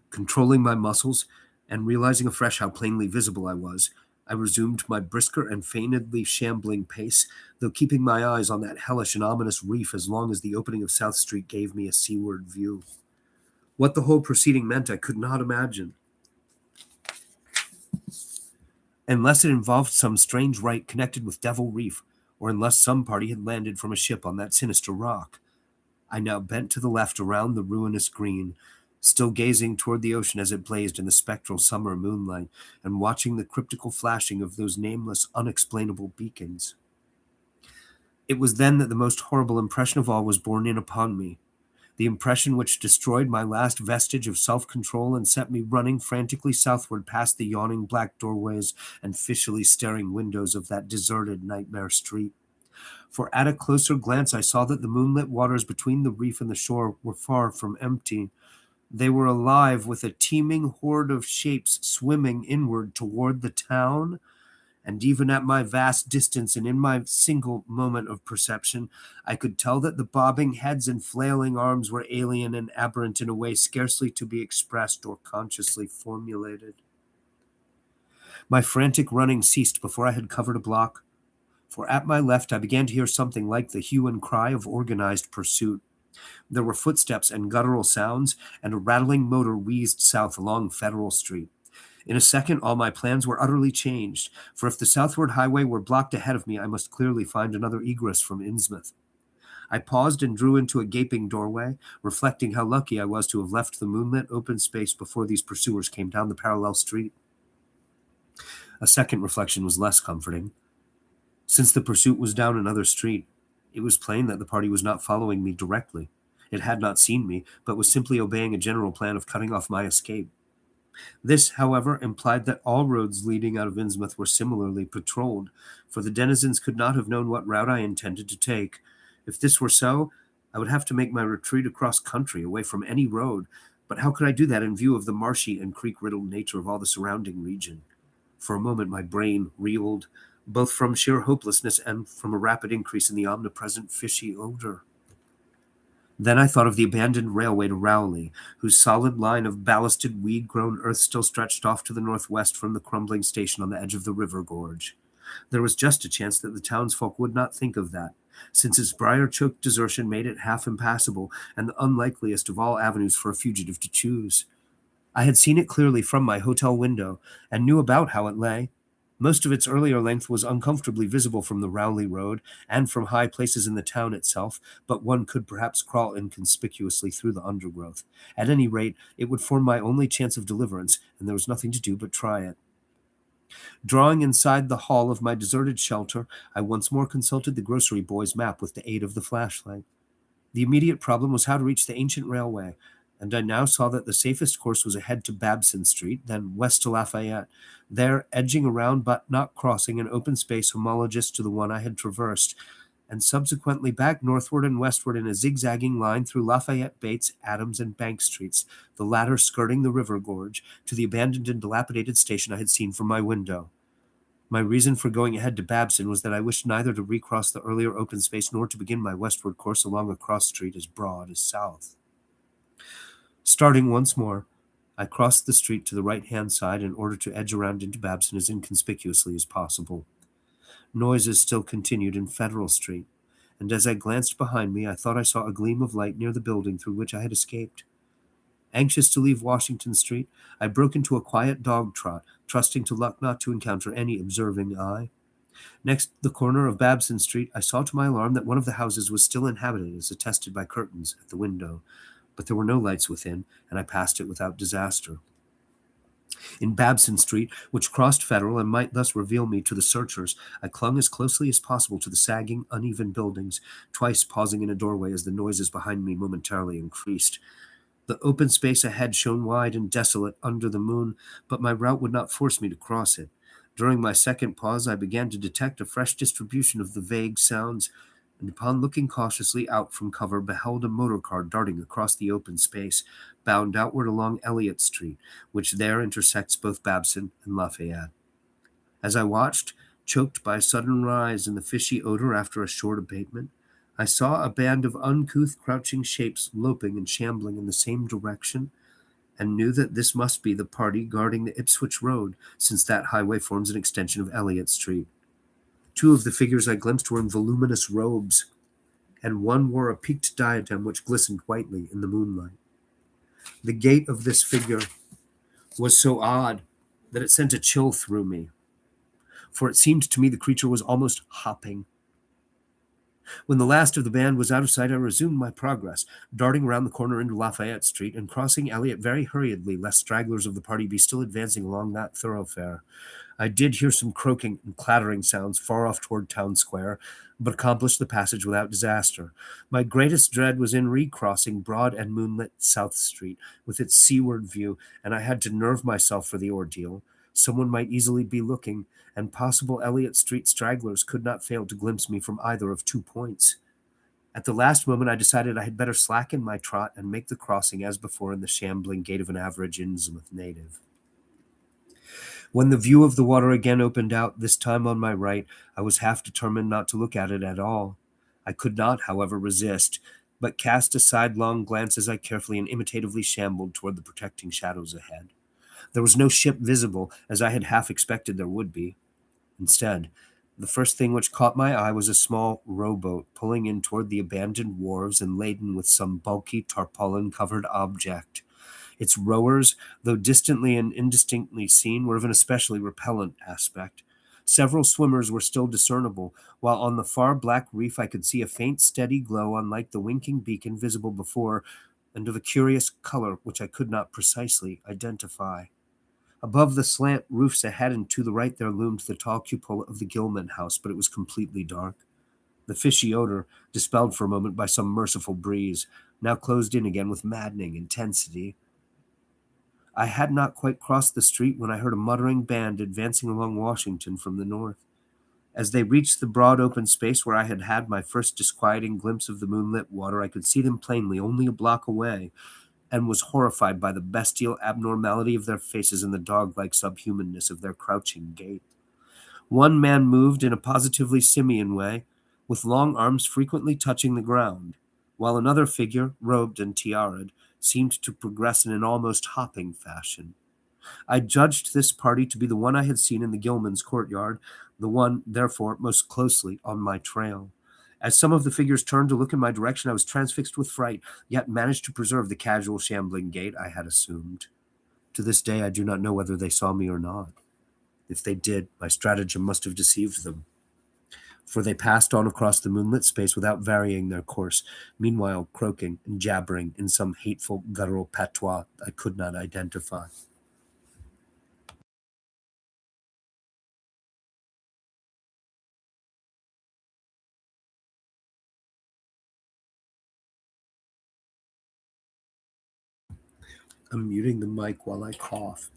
Controlling my muscles, and realizing afresh how plainly visible I was, I resumed my brisker and feignedly shambling pace, though keeping my eyes on that hellish and ominous reef as long as the opening of South Street gave me a seaward view. What the whole proceeding meant I could not imagine, unless it involved some strange rite connected with Devil Reef, or unless some party had landed from a ship on that sinister rock. I now bent to the left around the ruinous green, still gazing toward the ocean as it blazed in the spectral summer moonlight, and watching the cryptical flashing of those nameless, unexplainable beacons. It was then that the most horrible impression of all was borne in upon me, the impression which destroyed my last vestige of self-control and set me running frantically southward past the yawning black doorways and fishily staring windows of that deserted nightmare street. For at a closer glance I saw that the moonlit waters between the reef and the shore were far from empty. They were alive with a teeming horde of shapes swimming inward toward the town, and even at my vast distance and in my single moment of perception, I could tell that the bobbing heads and flailing arms were alien and aberrant in a way scarcely to be expressed or consciously formulated. My frantic running ceased before I had covered a block, for at my left I began to hear something like the hue and cry of organized pursuit. There were footsteps and guttural sounds, and a rattling motor wheezed south along Federal Street. In a second, all my plans were utterly changed, for if the southward highway were blocked ahead of me, I must clearly find another egress from Innsmouth. I paused and drew into a gaping doorway, reflecting how lucky I was to have left the moonlit open space before these pursuers came down the parallel street. A second reflection was less comforting. Since the pursuit was down another street, it was plain that the party was not following me directly. It had not seen me, but was simply obeying a general plan of cutting off my escape. This, however, implied that all roads leading out of Innsmouth were similarly patrolled, for the denizens could not have known what route I intended to take. If this were so, I would have to make my retreat across country, away from any road. But how could I do that in view of the marshy and creek-riddled nature of all the surrounding region? For a moment my brain reeled, both from sheer hopelessness and from a rapid increase in the omnipresent fishy odor. Then I thought of the abandoned railway to Rowley, whose solid line of ballasted, weed-grown earth still stretched off to the northwest from the crumbling station on the edge of the river gorge. There was just a chance that the townsfolk would not think of that, since its briar-choked desertion made it half impassable and the unlikeliest of all avenues for a fugitive to choose. I had seen it clearly from my hotel window, and knew about how it lay. Most of its earlier length was uncomfortably visible from the Rowley Road and from high places in the town itself, but one could perhaps crawl inconspicuously through the undergrowth. At any rate, it would form my only chance of deliverance, and there was nothing to do but try it. Drawing inside the hall of my deserted shelter, I once more consulted the grocery boy's map with the aid of the flashlight. The immediate problem was how to reach the ancient railway, and I now saw that the safest course was ahead to Babson Street, then west to Lafayette, there edging around but not crossing an open space homologous to the one I had traversed, and subsequently back northward and westward in a zigzagging line through Lafayette, Bates, Adams, and Bank Streets, the latter skirting the river gorge, to the abandoned and dilapidated station I had seen from my window. My reason for going ahead to Babson was that I wished neither to recross the earlier open space nor to begin my westward course along a cross street as broad as south. Starting once more, I crossed the street to the right-hand side in order to edge around into Babson as inconspicuously as possible. Noises still continued in Federal Street, and as I glanced behind me, I thought I saw a gleam of light near the building through which I had escaped. Anxious to leave Washington Street, I broke into a quiet dog trot, trusting to luck not to encounter any observing eye. Next the corner of Babson Street, I saw to my alarm that one of the houses was still inhabited, as attested by curtains at the window, but there were no lights within, and I passed it without disaster. In Babson Street, which crossed Federal and might thus reveal me to the searchers, I clung as closely as possible to the sagging, uneven buildings, twice pausing in a doorway as the noises behind me momentarily increased. The open space ahead shone wide and desolate under the moon, but my route would not force me to cross it. During my second pause, I began to detect a fresh distribution of the vague sounds, and upon looking cautiously out from cover, beheld a motor car darting across the open space, bound outward along Elliott Street, which there intersects both Babson and Lafayette. As I watched, choked by a sudden rise in the fishy odor after a short abatement, I saw a band of uncouth, crouching shapes loping and shambling in the same direction, and knew that this must be the party guarding the Ipswich Road, since that highway forms an extension of Elliott Street. Two of the figures I glimpsed were in voluminous robes, and one wore a peaked diadem which glistened whitely in the moonlight. The gait of this figure was so odd that it sent a chill through me, for it seemed to me the creature was almost hopping. When the last of the band was out of sight, I resumed my progress, darting around the corner into Lafayette Street and crossing Elliott very hurriedly, lest stragglers of the party be still advancing along that thoroughfare. I did hear some croaking and clattering sounds far off toward Town Square, but accomplished the passage without disaster. My greatest dread was in recrossing broad and moonlit South Street, with its seaward view, and I had to nerve myself for the ordeal. Someone might easily be looking, and possible Elliott Street stragglers could not fail to glimpse me from either of 2 points. At the last moment, I decided I had better slacken my trot and make the crossing as before in the shambling gait of an average Innsmouth native. When the view of the water again opened out, this time on my right, I was half determined not to look at it at all. I could not, however, resist, but cast a sidelong glance as I carefully and imitatively shambled toward the protecting shadows ahead. There was no ship visible, as I had half expected there would be. Instead, the first thing which caught my eye was a small rowboat pulling in toward the abandoned wharves and laden with some bulky tarpaulin-covered object. Its rowers, though distantly and indistinctly seen, were of an especially repellent aspect. Several swimmers were still discernible, while on the far black reef I could see a faint, steady glow, unlike the winking beacon visible before, and of a curious color which I could not precisely identify. Above the slant roofs ahead and to the right there loomed the tall cupola of the Gilman house, but it was completely dark. The fishy odor, dispelled for a moment by some merciful breeze, now closed in again with maddening intensity. I had not quite crossed the street when I heard a muttering band advancing along Washington from the north. As they reached the broad open space where I had had my first disquieting glimpse of the moonlit water, I could see them plainly only a block away, and was horrified by the bestial abnormality of their faces and the dog-like subhumanness of their crouching gait. One man moved in a positively simian way, with long arms frequently touching the ground, while another figure, robed and tiaraed, seemed to progress in an almost hopping fashion. I judged this party to be the one I had seen in the Gilman's courtyard, the one, therefore, most closely on my trail. As some of the figures turned to look in my direction, I was transfixed with fright, yet managed to preserve the casual shambling gait I had assumed. To this day, I do not know whether they saw me or not. If they did, my stratagem must have deceived them, for they passed on across the moonlit space without varying their course, meanwhile croaking and jabbering in some hateful guttural patois I could not identify. I'm muting the mic while I cough.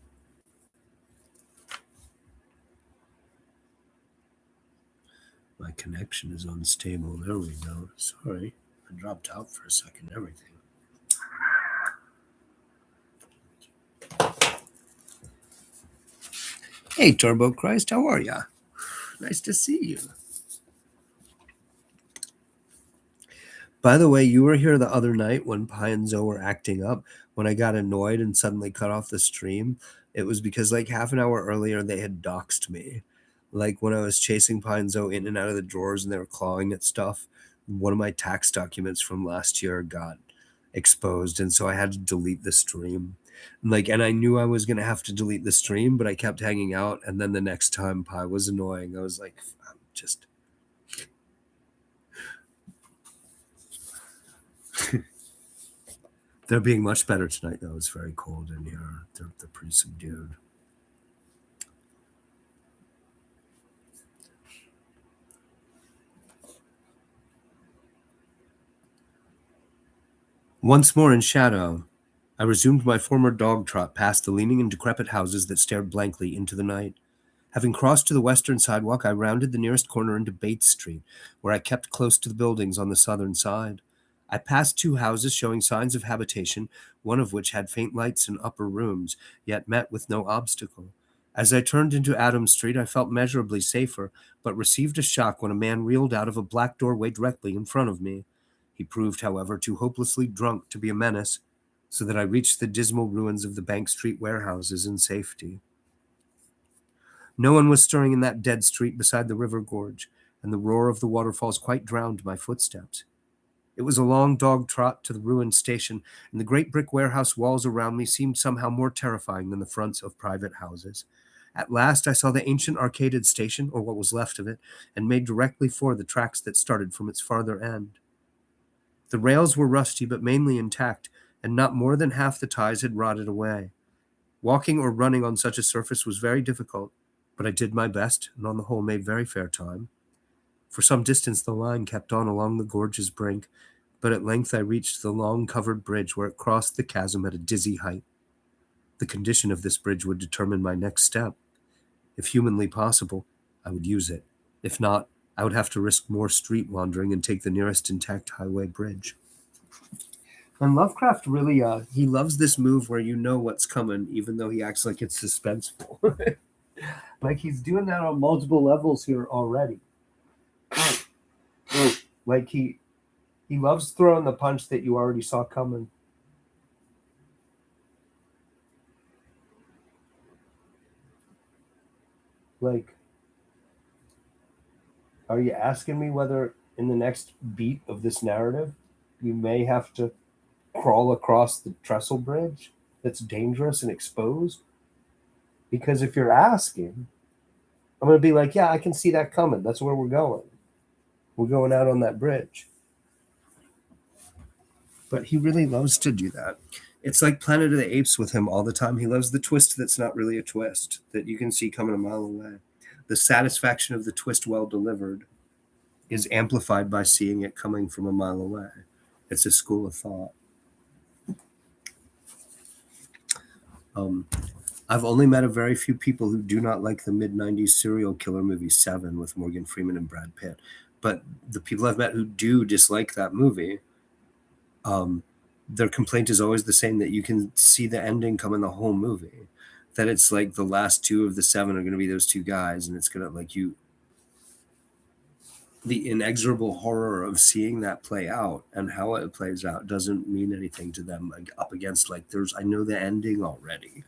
My connection is unstable. There we go. Sorry. I dropped out for a second. Everything. Hey, Turbo Christ. How are ya? Nice to see you. By the way, you were here the other night when Pi and Zoe were acting up. When I got annoyed and suddenly cut off the stream, it was because like half an hour earlier they had doxed me. Like when I was chasing Pi and Zoe in and out of the drawers and they were clawing at stuff, one of my tax documents from last year got exposed, and so I had to delete the stream. And I knew I was gonna have to delete the stream, but I kept hanging out. And then the next time Pi was annoying, I was like, I'm just they're being much better tonight, though. It's very cold in here. They're pretty subdued. Once more in shadow, I resumed my former dog trot past the leaning and decrepit houses that stared blankly into the night. Having crossed to the western sidewalk, I rounded the nearest corner into Bates Street, where I kept close to the buildings on the southern side. I passed two houses showing signs of habitation, one of which had faint lights in upper rooms, yet met with no obstacle. As I turned into Adams Street, I felt measurably safer, but received a shock when a man reeled out of a black doorway directly in front of me. He proved, however, too hopelessly drunk to be a menace, so that I reached the dismal ruins of the Bank Street warehouses in safety. No one was stirring in that dead street beside the river gorge, and the roar of the waterfalls quite drowned my footsteps. It was a long dog trot to the ruined station, and the great brick warehouse walls around me seemed somehow more terrifying than the fronts of private houses. At last I saw the ancient arcaded station, or what was left of it, and made directly for the tracks that started from its farther end. The rails were rusty but mainly intact, and not more than half the ties had rotted away. Walking or running on such a surface was very difficult, but I did my best, and on the whole made very fair time. For some distance the line kept on along the gorge's brink, but at length I reached the long covered bridge where it crossed the chasm at a dizzy height. The condition of this bridge would determine my next step. If humanly possible, I would use it. If not, I would have to risk more street wandering and take the nearest intact highway bridge. And Lovecraft really, he loves this move where you know what's coming, even though he acts like it's suspenseful. Like he's doing that on multiple levels here already. Like he loves throwing the punch that you already saw coming. Like, are you asking me whether in the next beat of this narrative you may have to crawl across the trestle bridge that's dangerous and exposed? Because if you're asking, I'm going to be like, yeah, I can see that coming. That's where we're going. We're going out on that bridge. But he really loves to do that. It's like Planet of the Apes with him all the time. He loves the twist that's not really a twist, that you can see coming a mile away. The satisfaction of the twist well delivered is amplified by seeing it coming from a mile away. It's a school of thought. I've only met a very few people who do not like the mid-90s serial killer movie Seven with Morgan Freeman and Brad Pitt. But the people I've met who do dislike that movie, their complaint is always the same, that you can see the ending coming the whole movie. That it's like the last two of the seven are going to be those two guys, and it's going to the inexorable horror of seeing that play out and how it plays out doesn't mean anything to them, like up against like I know the ending already.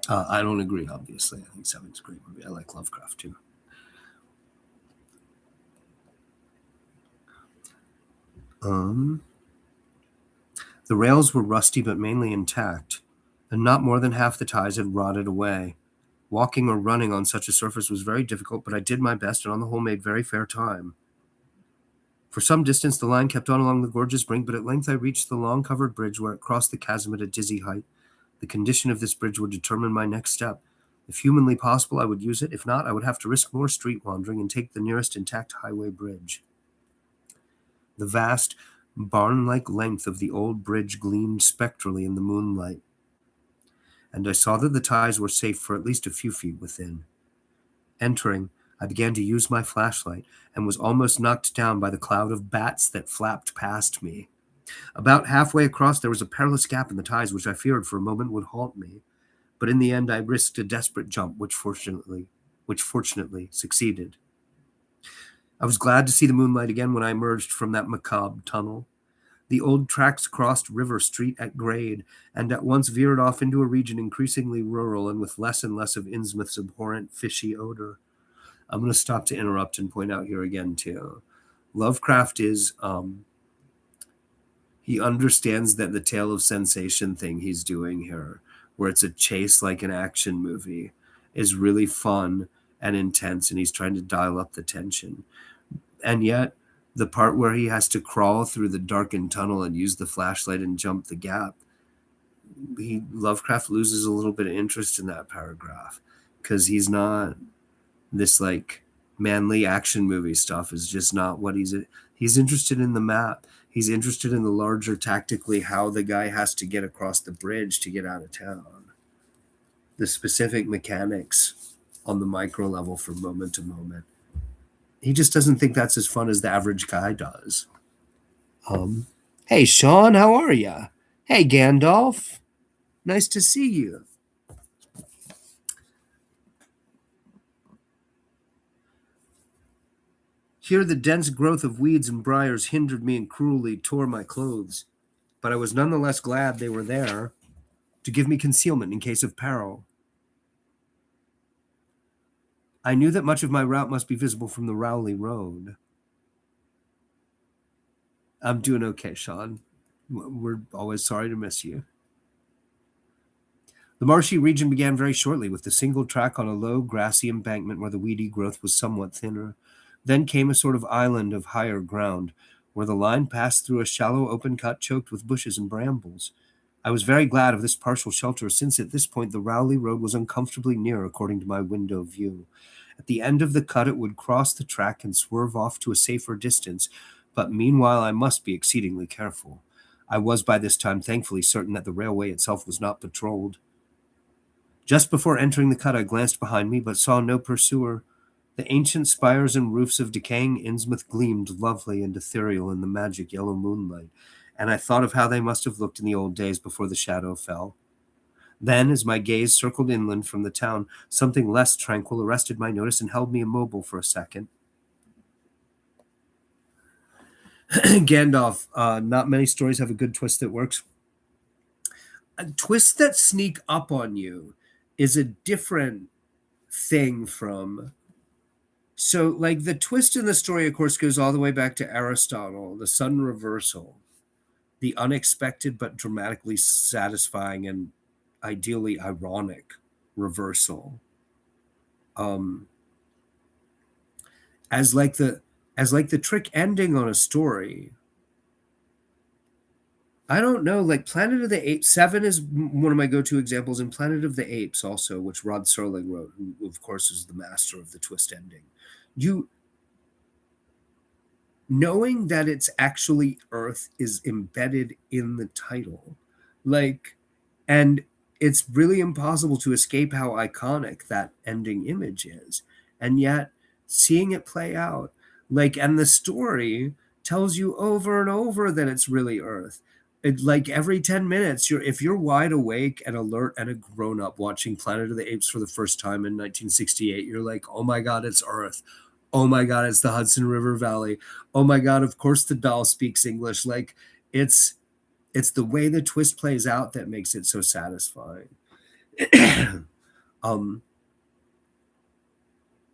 I don't agree, obviously. I think Seven's a great movie. I like Lovecraft too. The rails were rusty but mainly intact, and not more than half the ties had rotted away. Walking or running on such a surface was very difficult, but I did my best and on the whole made very fair time. For some distance the line kept on along the gorge's brink, but at length I reached the long-covered bridge where it crossed the chasm at a dizzy height. The condition of this bridge would determine my next step. If humanly possible, I would use it. If not, I would have to risk more street wandering and take the nearest intact highway bridge. The vast, barn-like length of the old bridge gleamed spectrally in the moonlight, and I saw that the ties were safe for at least a few feet within. Entering, I began to use my flashlight and was almost knocked down by the cloud of bats that flapped past me. About halfway across, there was a perilous gap in the ties which I feared for a moment would halt me, but in the end I risked a desperate jump, which fortunately succeeded. I was glad to see the moonlight again when I emerged from that macabre tunnel. The old tracks crossed River Street at grade, and at once veered off into a region increasingly rural and with less and less of Innsmouth's abhorrent fishy odor. I'm going to stop to interrupt and point out here again, too. Lovecraft is, he understands that the tale of sensation thing he's doing here, where it's a chase like an action movie, is really fun and intense, and he's trying to dial up the tension. And yet, the part where he has to crawl through the darkened tunnel and use the flashlight and jump the gap, Lovecraft loses a little bit of interest in that paragraph, because he's not this like manly action movie stuff is just not what he's interested in. The map, he's interested in the larger tactically how the guy has to get across the bridge to get out of town, the specific mechanics on the micro level from moment to moment. He just doesn't think that's as fun as the average guy does. Hey Sean, how are ya? Hey Gandalf, nice to see you. Here the dense growth of weeds and briars hindered me and cruelly tore my clothes, but I was none the less glad they were there to give me concealment in case of peril. I knew that much of my route must be visible from the Rowley Road. I'm doing okay, Sean. We're always sorry to miss you. The marshy region began very shortly with a single track on a low, grassy embankment where the weedy growth was somewhat thinner. Then came a sort of island of higher ground, where the line passed through a shallow open cut choked with bushes and brambles. I was very glad of this partial shelter, since at this point the Rowley Road was uncomfortably near according to my window view. At the end of the cut it would cross the track and swerve off to a safer distance, but meanwhile I must be exceedingly careful. I was by this time thankfully certain that the railway itself was not patrolled. Just before entering the cut I glanced behind me, but saw no pursuer. The ancient spires and roofs of decaying Innsmouth gleamed lovely and ethereal in the magic yellow moonlight, and I thought of how they must have looked in the old days before the shadow fell. Then, as my gaze circled inland from the town, something less tranquil arrested my notice and held me immobile for a second. Gandalf, not many stories have a good twist that works. Twists that sneak up on you is a different thing from... So, like, the twist in the story, of course, goes all the way back to Aristotle, the sudden reversal. the unexpected but dramatically satisfying and ideally ironic reversal. Um, as like the as like the trick ending on a story. I don't know, like Planet of the Apes 7 is one of my go-to examples, and Planet of the Apes also, which Rod Serling wrote, who of course is the master of the twist ending. You knowing that it's actually Earth is embedded in the title. Like, and it's really impossible to escape how iconic that ending image is. And yet, seeing it play out, like, and the story tells you over and over that it's really Earth. It, like every 10 minutes, if you're wide awake and alert and a grown up watching Planet of the Apes for the first time in 1968, you're like, oh my God, it's Earth. Oh my God, it's the Hudson River Valley. Oh my God, of course the doll speaks English. Like it's the way the twist plays out that makes it so satisfying. um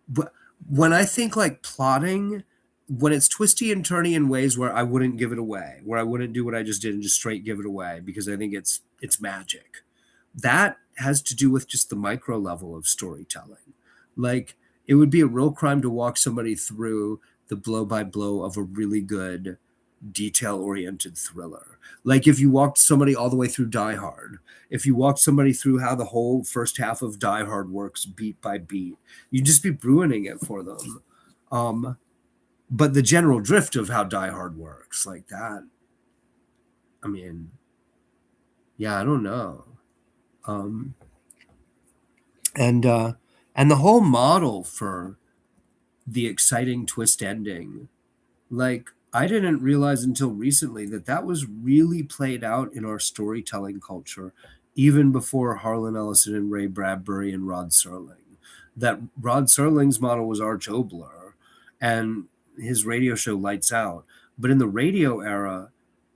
but when I think like plotting, when it's twisty and turny in ways where I wouldn't give it away, where I wouldn't do what I just did and just straight give it away because I think it's magic. That has to do with just the micro level of storytelling. Like it would be a real crime to walk somebody through the blow by blow of a really good detail oriented thriller. Like if you walked somebody all the way through Die Hard, if you walked somebody through how the whole first half of Die Hard works beat by beat, you'd just be ruining it for them. Um, but the general drift of how Die Hard works, like that, I mean, yeah, I don't know. Um, and and the whole model for the exciting twist ending, like I didn't realize until recently that that was really played out in our storytelling culture even before Harlan Ellison and Ray Bradbury and Rod Serling. That Rod Serling's model was Arch Obler and his radio show Lights Out. But in the radio era,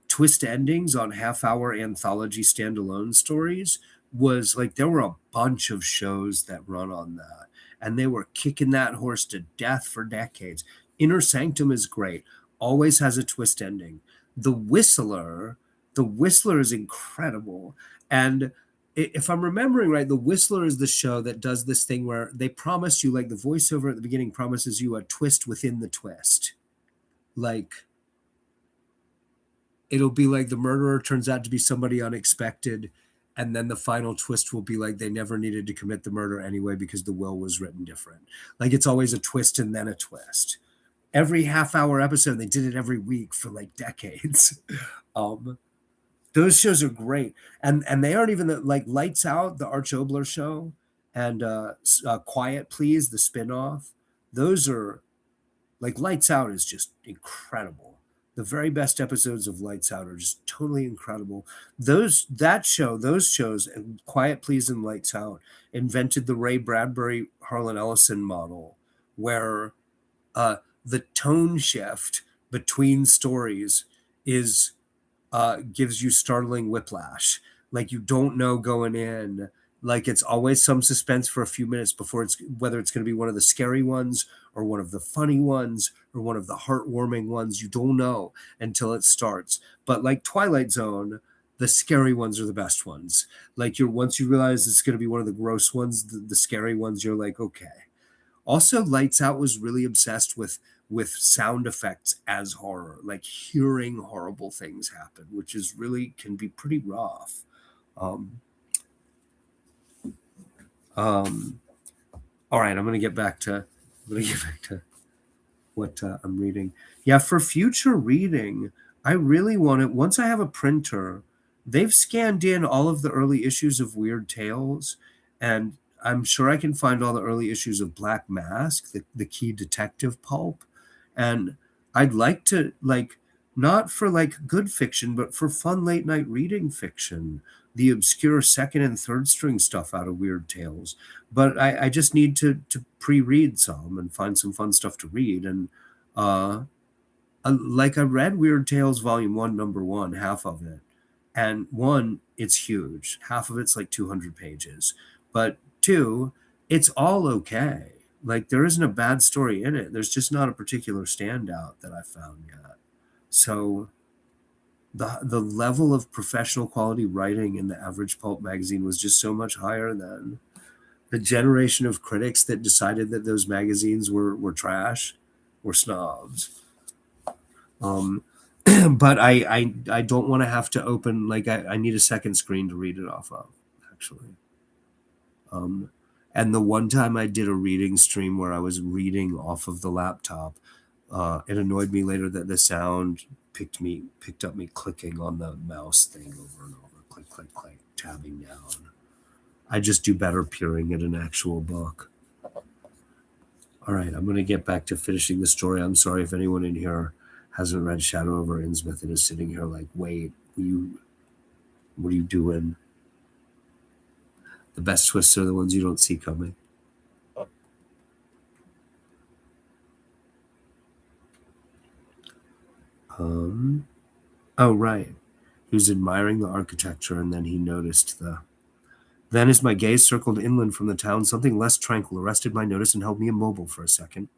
twist endings on half-hour anthology standalone stories was like there were a bunch of shows that run on that, and they were kicking that horse to death for decades. Inner Sanctum is great, always has a twist ending. The Whistler is incredible. And if I'm remembering right, The Whistler is the show that does this thing where they promise you, like the voiceover at the beginning promises you a twist within the twist. Like it'll be like the murderer turns out to be somebody unexpected, and then the final twist will be like they never needed to commit the murder anyway because the will was written different. Like it's always a twist and then a twist. Every half-hour episode, they did it every week for like decades. um those shows are great, and they aren't even like Lights Out, the Arch Obler show, and Quiet Please, the spin-off. Those are like Lights Out is just incredible. The very best episodes of Lights Out are just totally incredible. Those shows, and Quiet Please and Lights Out, invented the Ray Bradbury Harlan Ellison model, where the tone shift between stories is gives you startling whiplash. Like you don't know going in. Like it's always some suspense for a few minutes before it's whether it's going to be one of the scary ones or one of the funny ones or one of the heartwarming ones. You don't know until it starts. But like Twilight Zone, the scary ones are the best ones. Like you're once you realize it's going to be one of the gross ones, the scary ones, you're like, okay. Also, Lights Out was really obsessed with sound effects as horror, like hearing horrible things happen, which is really can be pretty rough. Um, um, all right, I'm gonna get back to what I'm reading. Yeah, for future reading, I really want it. Once I have a printer, they've scanned in all of the early issues of Weird Tales, and I'm sure I can find all the early issues of Black Mask, the key detective pulp. And I'd like to like not for like good fiction, but for fun late night reading fiction, the obscure second and third string stuff out of Weird Tales. But I just need to pre-read some and find some fun stuff to read. And uh, like I read Weird Tales Volume 1, Number 1, half of it. And one, it's huge. Half of it's like 200 pages. But two, it's all okay. Like there isn't a bad story in it. There's just not a particular standout that I found yet. So The level of professional quality writing in the average pulp magazine was just so much higher then. The generation of critics that decided that those magazines were trash were snobs. Um, but I don't want to have to open, like, I need a second screen to read it off of, actually. Um, and the one time I did a reading stream where I was reading off of the laptop, it annoyed me later that the sound picked up me clicking on the mouse thing over and over, click, click, click, tabbing down. I just do better peering at an actual book. All right, I'm going to get back to finishing the story. I'm sorry if anyone in here hasn't read Shadow Over Innsmouth and is sitting here like, wait, what are you doing? The best twists are the ones you don't see coming. Oh, right. He was admiring the architecture, and then he noticed the. Then, as my gaze circled inland from the town, something less tranquil arrested my notice and held me immobile for a second.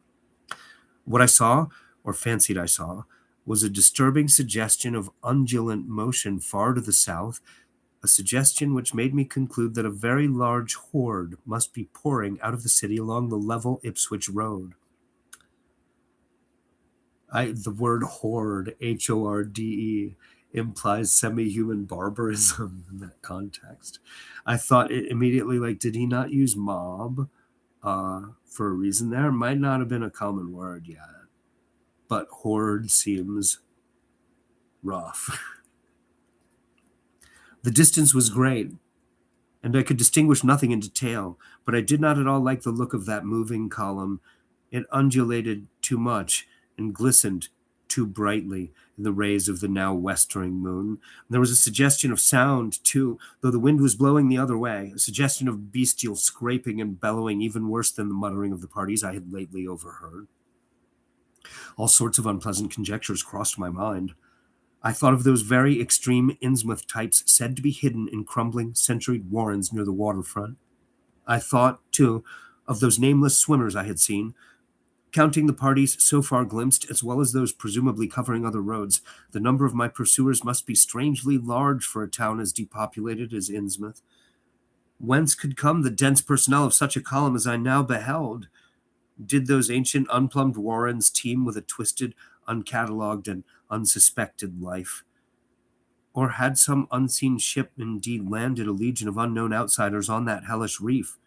What I saw, or fancied I saw, was a disturbing suggestion of undulant motion far to the south, a suggestion which made me conclude that a very large horde must be pouring out of the city along the level Ipswich Road. The word horde, HORDE, implies semi-human barbarism in that context. I thought it immediately, like, did he not use mob for a reason there? Might not have been a common word yet, but horde seems rough. The distance was great, and I could distinguish nothing in detail, but I did not at all like the look of that moving column. It undulated too much and glistened too brightly in the rays of the now westering moon. There was a suggestion of sound, too, though the wind was blowing the other way, a suggestion of bestial scraping and bellowing even worse than the muttering of the parties I had lately overheard. All sorts of unpleasant conjectures crossed my mind. I thought of those very extreme Innsmouth types said to be hidden in crumbling, centuried warrens near the waterfront. I thought, too, of those nameless swimmers I had seen. Counting the parties so far glimpsed, as well as those presumably covering other roads, the number of my pursuers must be strangely large for a town as depopulated as Innsmouth. Whence could come the dense personnel of such a column as I now beheld? Did those ancient unplumbed warrens teem with a twisted, uncatalogued, and unsuspected life? Or had some unseen ship indeed landed a legion of unknown outsiders on that hellish reef?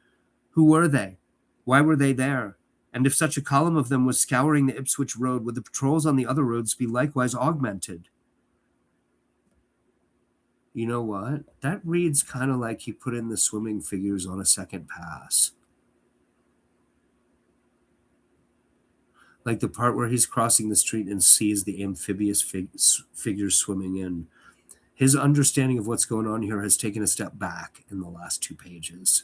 Who were they? Why were they there? And if such a column of them was scouring the Ipswich Road, would the patrols on the other roads be likewise augmented? You know what? That reads kind of like he put in the swimming figures on a second pass. Like the part where he's crossing the street and sees the amphibious figures swimming in. His understanding of what's going on here has taken a step back in the last 2 pages.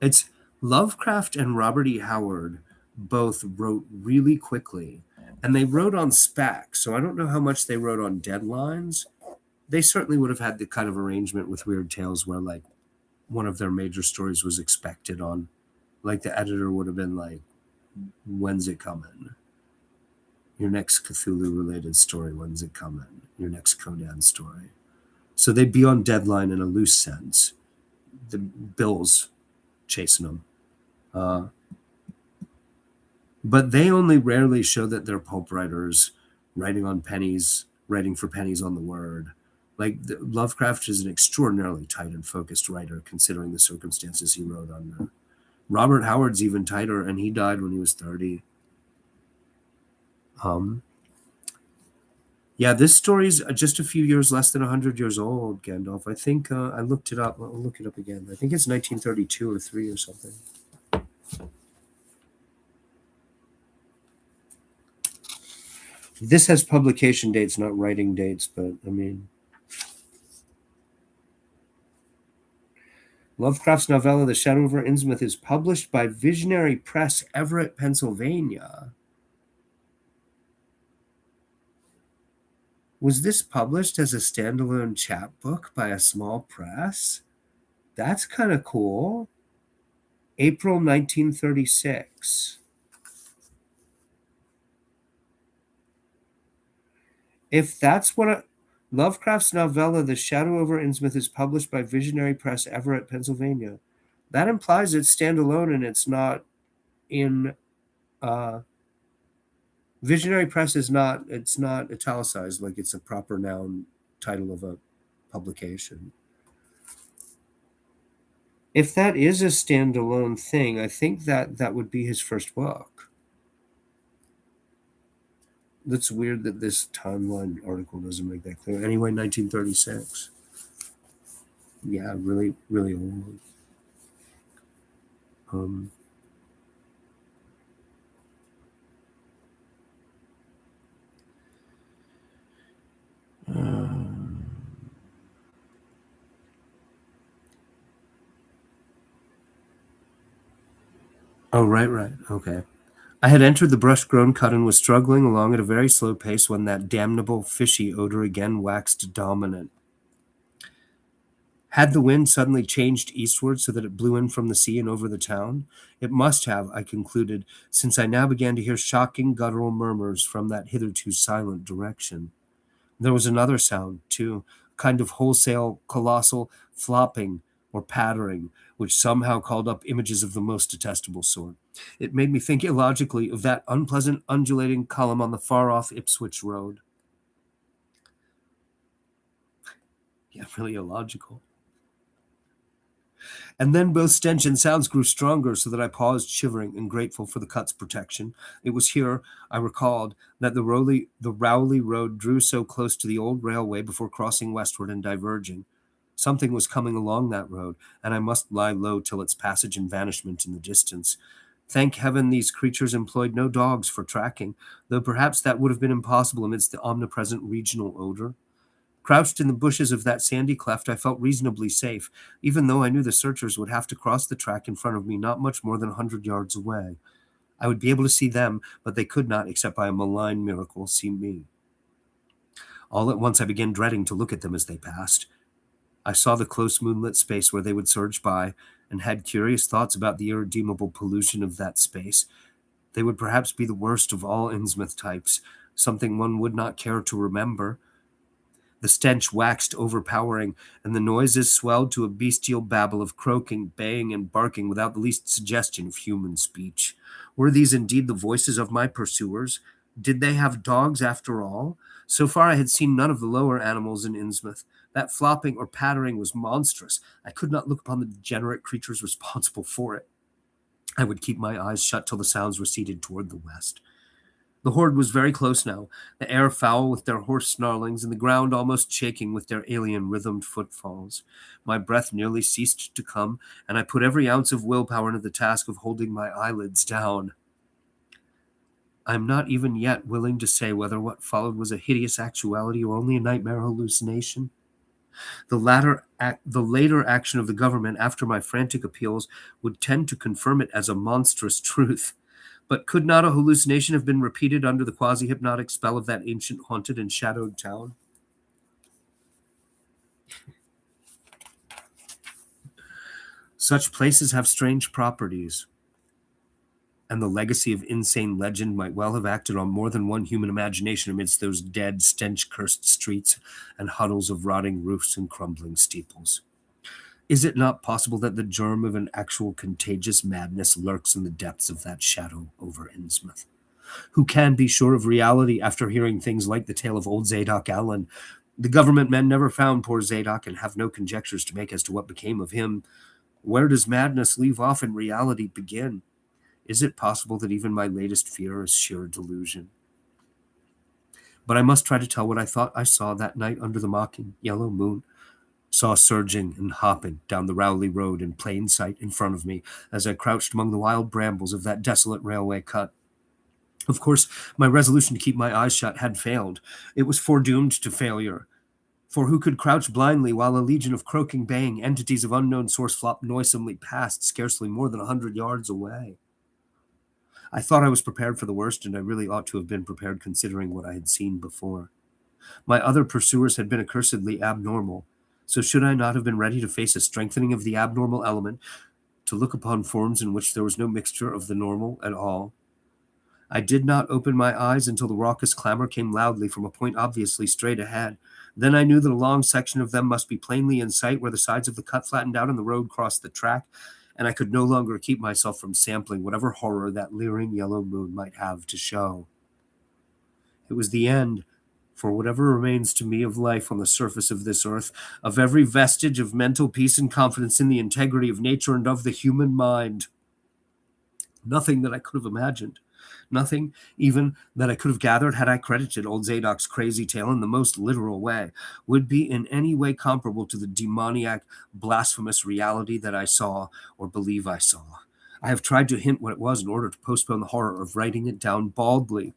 It's Lovecraft and Robert E. Howard both wrote really quickly, and they wrote on spec. So I don't know how much they wrote on deadlines. They certainly would have had the kind of arrangement with Weird Tales where, like, one of their major stories was expected on, like, the editor would have been like, when's it coming? Your next Cthulhu related story, when's it coming? Your next Conan story. So they'd be on deadline in a loose sense. The Bill's chasing them. But they only rarely show that they're pulp writers writing on pennies, writing for pennies on the word. Like, Lovecraft is an extraordinarily tight and focused writer, considering the circumstances he wrote under. Robert Howard's even tighter, and he died when he was 30. Yeah, this story's just a few years less than 100 years old, Gandalf. I think I looked it up. I'll look it up again. I think it's 1932 or 3 or something. This has publication dates, not writing dates, but I mean, Lovecraft's novella, The Shadow Over Innsmouth, is published by Visionary Press, Everett, Pennsylvania. Was this published as a standalone chapbook by a small press? That's kind of cool. April 1936. If that's what Lovecraft's novella, The Shadow Over Innsmouth, is published by Visionary Press, Everett, Pennsylvania, that implies it's standalone and it's not in. Uh, Visionary Press is not. It's not italicized like it's a proper noun title of a publication. If that is a standalone thing, I think that would be his first book. That's weird that this timeline article doesn't make that clear. Anyway, 1936. Yeah, really, really old. Um, uh, oh, right. Okay. I had entered the brush-grown cut and was struggling along at a very slow pace when that damnable fishy odor again waxed dominant. Had the wind suddenly changed eastward so that it blew in from the sea and over the town? It must have, I concluded, since I now began to hear shocking guttural murmurs from that hitherto silent direction. There was another sound, too, a kind of wholesale, colossal flopping or pattering, which somehow called up images of the most detestable sort. It made me think illogically of that unpleasant undulating column on the far-off Ipswich road. Yeah, really illogical. And then both stench and sounds grew stronger, so that I paused, shivering and grateful for the cut's protection. It was here, I recalled, that the Rowley Road drew so close to the old railway before crossing westward and diverging. Something was coming along that road, and I must lie low till its passage and vanishment in the distance. Thank heaven these creatures employed no dogs for tracking, though perhaps that would have been impossible amidst the omnipresent regional odor. Crouched in the bushes of that sandy cleft, I felt reasonably safe, even though I knew the searchers would have to cross the track in front of me not much more than 100 yards away. I would be able to see them, but they could not, except by a malign miracle, see me. All at once I began dreading to look at them as they passed. I saw the close moonlit space where they would surge by, and had curious thoughts about the irredeemable pollution of that space. They would perhaps be the worst of all Innsmouth types, something one would not care to remember. The stench waxed overpowering, and the noises swelled to a bestial babble of croaking, baying, and barking without the least suggestion of human speech. Were these indeed the voices of my pursuers? Did they have dogs after all? So far I had seen none of the lower animals in Innsmouth. That flopping or pattering was monstrous. I could not look upon the degenerate creatures responsible for it. I would keep my eyes shut till the sounds receded toward the west. The horde was very close now, the air foul with their hoarse snarlings, and the ground almost shaking with their alien rhythmed footfalls. My breath nearly ceased to come, and I put every ounce of willpower into the task of holding my eyelids down. I am not even yet willing to say whether what followed was a hideous actuality or only a nightmare hallucination. The later action of the government after my frantic appeals would tend to confirm it as a monstrous truth. But could not a hallucination have been repeated under the quasi-hypnotic spell of that ancient haunted and shadowed town? Such places have strange properties, and the legacy of insane legend might well have acted on more than one human imagination amidst those dead, stench-cursed streets and huddles of rotting roofs and crumbling steeples. Is it not possible that the germ of an actual contagious madness lurks in the depths of that shadow over Innsmouth? Who can be sure of reality after hearing things like the tale of old Zadok Allen? The government men never found poor Zadok and have no conjectures to make as to what became of him. Where does madness leave off and reality begin? Is it possible that even my latest fear is sheer delusion? But I must try to tell what I thought I saw that night under the mocking yellow moon. Saw surging and hopping down the Rowley Road in plain sight in front of me as I crouched among the wild brambles of that desolate railway cut. Of course, my resolution to keep my eyes shut had failed. It was foredoomed to failure. For who could crouch blindly while a legion of croaking, baying entities of unknown source flopped noisomely past, scarcely more than 100 yards away? I thought I was prepared for the worst, and I really ought to have been prepared considering what I had seen before. My other pursuers had been accursedly abnormal, so should I not have been ready to face a strengthening of the abnormal element, to look upon forms in which there was no mixture of the normal at all? I did not open my eyes until the raucous clamor came loudly from a point obviously straight ahead. Then I knew that a long section of them must be plainly in sight where the sides of the cut flattened out and the road crossed the track, and I could no longer keep myself from sampling whatever horror that leering yellow moon might have to show. It was the end, for whatever remains to me of life on the surface of this earth, of every vestige of mental peace and confidence in the integrity of nature and of the human mind. Nothing that I could have imagined. Nothing, even, that I could have gathered had I credited old Zadok's crazy tale in the most literal way, would be in any way comparable to the demoniac, blasphemous reality that I saw or believe I saw. I have tried to hint what it was in order to postpone the horror of writing it down baldly.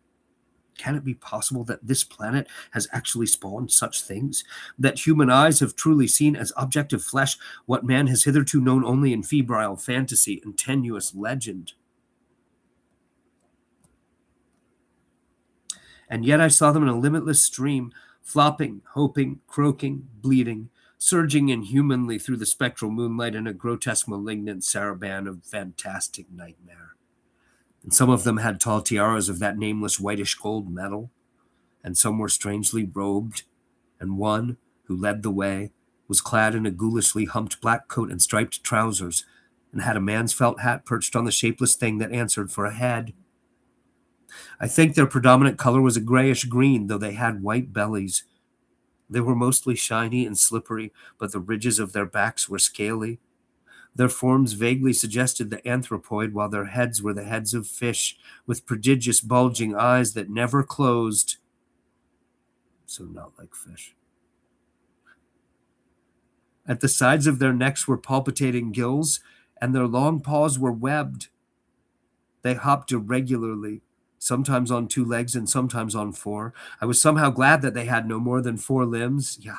Can it be possible that this planet has actually spawned such things? That human eyes have truly seen as objective flesh what man has hitherto known only in febrile fantasy and tenuous legend? And yet I saw them in a limitless stream, flopping, hoping, croaking, bleeding, surging inhumanly through the spectral moonlight in a grotesque, malignant saraband of fantastic nightmare. And some of them had tall tiaras of that nameless whitish gold metal, and some were strangely robed, and one, who led the way, was clad in a ghoulishly humped black coat and striped trousers, and had a man's felt hat perched on the shapeless thing that answered for a head. I think their predominant color was a grayish green, though they had white bellies. They were mostly shiny and slippery, but the ridges of their backs were scaly. Their forms vaguely suggested the anthropoid, while their heads were the heads of fish, with prodigious bulging eyes that never closed. So not like fish. At the sides of their necks were palpitating gills, and their long paws were webbed. They hopped irregularly, sometimes on 2 legs and sometimes on 4. I was somehow glad that they had no more than 4 limbs. Yeah.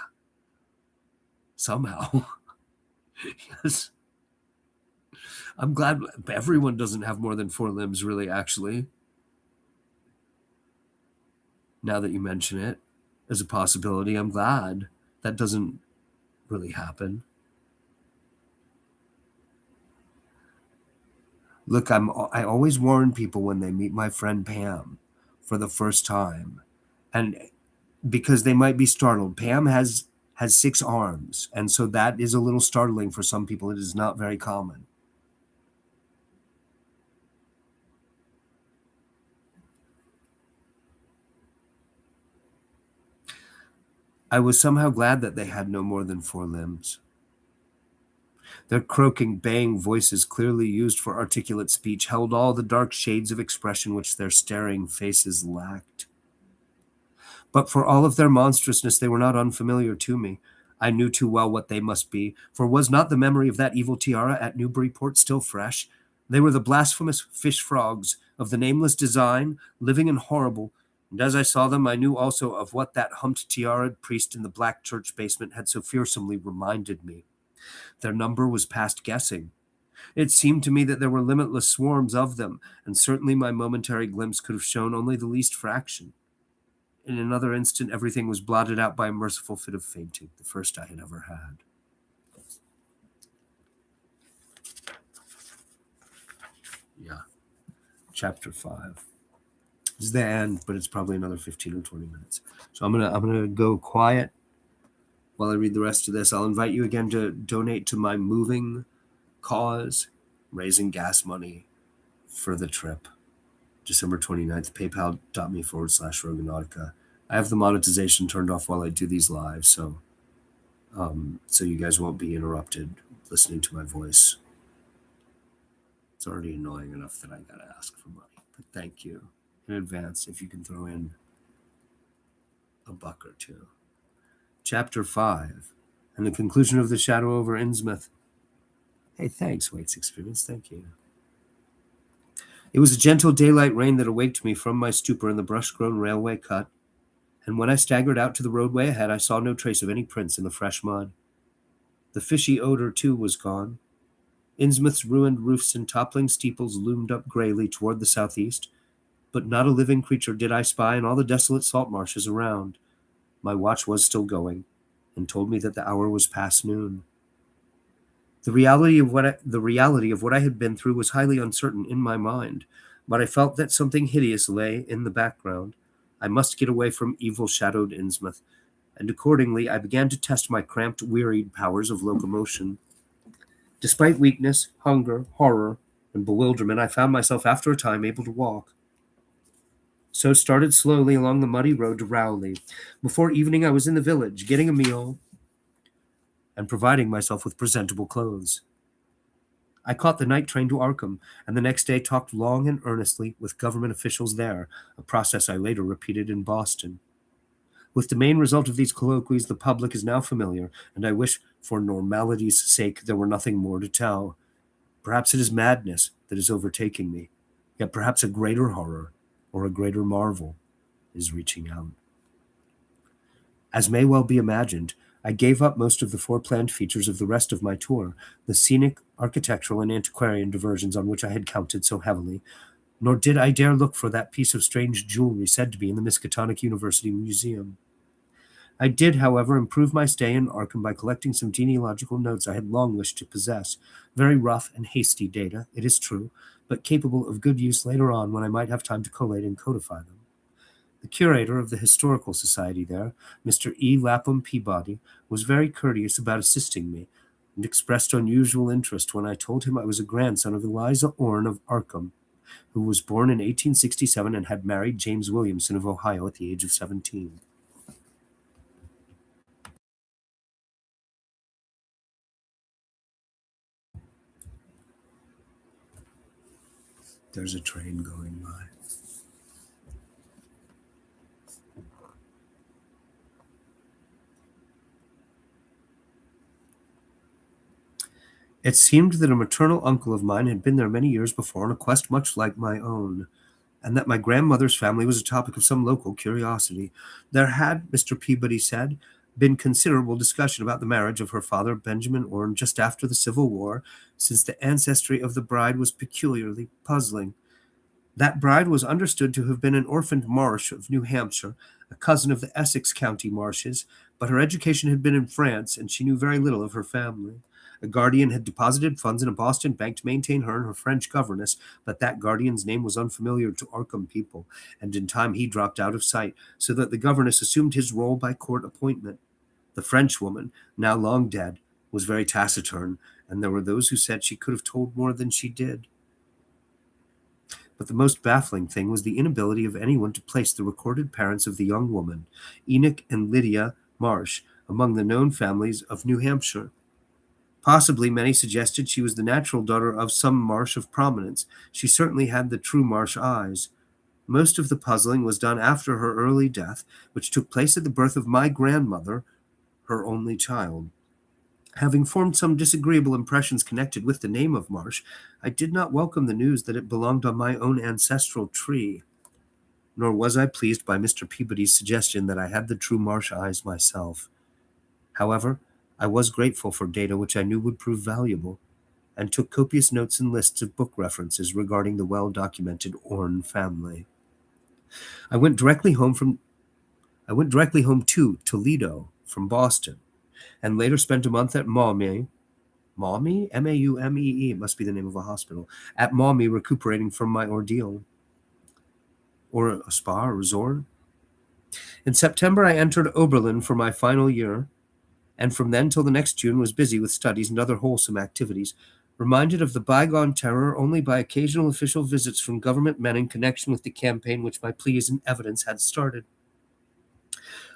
Somehow. Yes. I'm glad everyone doesn't have more than 4 limbs, really, actually. Now that you mention it as a possibility, I'm glad that doesn't really happen. Look, I always warn people when they meet my friend Pam for the first time, and because they might be startled. Pam has 6 arms, and so that is a little startling for some people. It is not very common. I was somehow glad that they had no more than 4 limbs. Their croaking, baying voices, clearly used for articulate speech, held all the dark shades of expression which their staring faces lacked. But for all of their monstrousness, they were not unfamiliar to me. I knew too well what they must be, for was not the memory of that evil tiara at Newburyport still fresh? They were the blasphemous fish frogs of the nameless design, living and horrible, and as I saw them, I knew also of what that humped tiaraed priest in the black church basement had so fearsomely reminded me. Their number was past guessing. It seemed to me that there were limitless swarms of them, and certainly my momentary glimpse could have shown only the least fraction. In another instant, everything was blotted out by a merciful fit of fainting, the first I had ever had. Yeah. Chapter 5. This is the end, but it's probably another 15 or 20 minutes. So I'm gonna go quiet while I read the rest of this. I'll invite you again to donate to my moving cause, raising gas money for the trip. December 29th, paypal.me/Roganautica. I have the monetization turned off while I do these lives, so you guys won't be interrupted listening to my voice. It's already annoying enough that I gotta ask for money. But thank you in advance if you can throw in $1 or $2. Chapter 5, and the conclusion of the Shadow Over Innsmouth. Hey, thanks, Waits Experience. Thank you. It was a gentle daylight rain that awaked me from my stupor in the brush-grown railway cut, and when I staggered out to the roadway ahead, I saw no trace of any prints in the fresh mud. The fishy odor, too, was gone. Innsmouth's ruined roofs and toppling steeples loomed up grayly toward the southeast, but not a living creature did I spy in all the desolate salt marshes around. My watch was still going, and told me that the hour was past noon. The reality of what I had been through was highly uncertain in my mind. but I felt that something hideous lay in the background. I must get away from evil shadowed Innsmouth, and accordingly I began to test my cramped, wearied powers of locomotion. Despite weakness, hunger, horror, and bewilderment, I found myself after a time able to walk. So started slowly along the muddy road to Rowley. Before evening I was in the village, getting a meal and providing myself with presentable clothes. I caught the night train to Arkham, and the next day talked long and earnestly with government officials there, a process I later repeated in Boston. With the main result of these colloquies, the public is now familiar, and I wish, for normality's sake, there were nothing more to tell. Perhaps it is madness that is overtaking me, yet perhaps a greater horror, or a greater marvel, is reaching out. As may well be imagined, I gave up most of the foreplanned features of the rest of my tour, the scenic, architectural, and antiquarian diversions on which I had counted so heavily, nor did I dare look for that piece of strange jewelry said to be in the Miskatonic University Museum. I did, however, improve my stay in Arkham by collecting some genealogical notes I had long wished to possess, very rough and hasty data, it is true, but capable of good use later on when I might have time to collate and codify them. The curator of the Historical Society there, Mr. E. Lapham Peabody, was very courteous about assisting me, and expressed unusual interest when I told him I was a grandson of Eliza Orne of Arkham, who was born in 1867 and had married James Williamson of Ohio at the age of 17. There's a train going by. It seemed that a maternal uncle of mine had been there many years before on a quest much like my own, and that my grandmother's family was a topic of some local curiosity. There had, Mr. Peabody said, been considerable discussion about the marriage of her father, Benjamin Orne, just after the Civil War, since the ancestry of the bride was peculiarly puzzling. That bride was understood to have been an orphaned Marsh of New Hampshire, a cousin of the Essex County Marshes, but her education had been in France, and she knew very little of her family. A guardian had deposited funds in a Boston bank to maintain her and her French governess, but that guardian's name was unfamiliar to Arkham people, and in time he dropped out of sight, so that the governess assumed his role by court appointment. The Frenchwoman, now long dead, was very taciturn, and there were those who said she could have told more than she did. But the most baffling thing was the inability of anyone to place the recorded parents of the young woman, Enoch and Lydia Marsh, among the known families of New Hampshire. Possibly many suggested she was the natural daughter of some Marsh of prominence. She certainly had the true Marsh eyes. Most of the puzzling was done after her early death, which took place at the birth of my grandmother, her only child. Having formed some disagreeable impressions connected with the name of Marsh, I did not welcome the news that it belonged on my own ancestral tree, nor was I pleased by Mr. Peabody's suggestion that I had the true Marsh eyes myself. However, I was grateful for data which I knew would prove valuable, and took copious notes and lists of book references regarding the well-documented Orne family. I went directly home to Toledo from Boston, and later spent a month at Maumee. Maumee? Maumee must be the name of a hospital. At Maumee, recuperating from my ordeal. Or a spa, a resort. In September, I entered Oberlin for my final year, and from then till the next June was busy with studies and other wholesome activities, reminded of the bygone terror only by occasional official visits from government men in connection with the campaign which my pleas and evidence had started.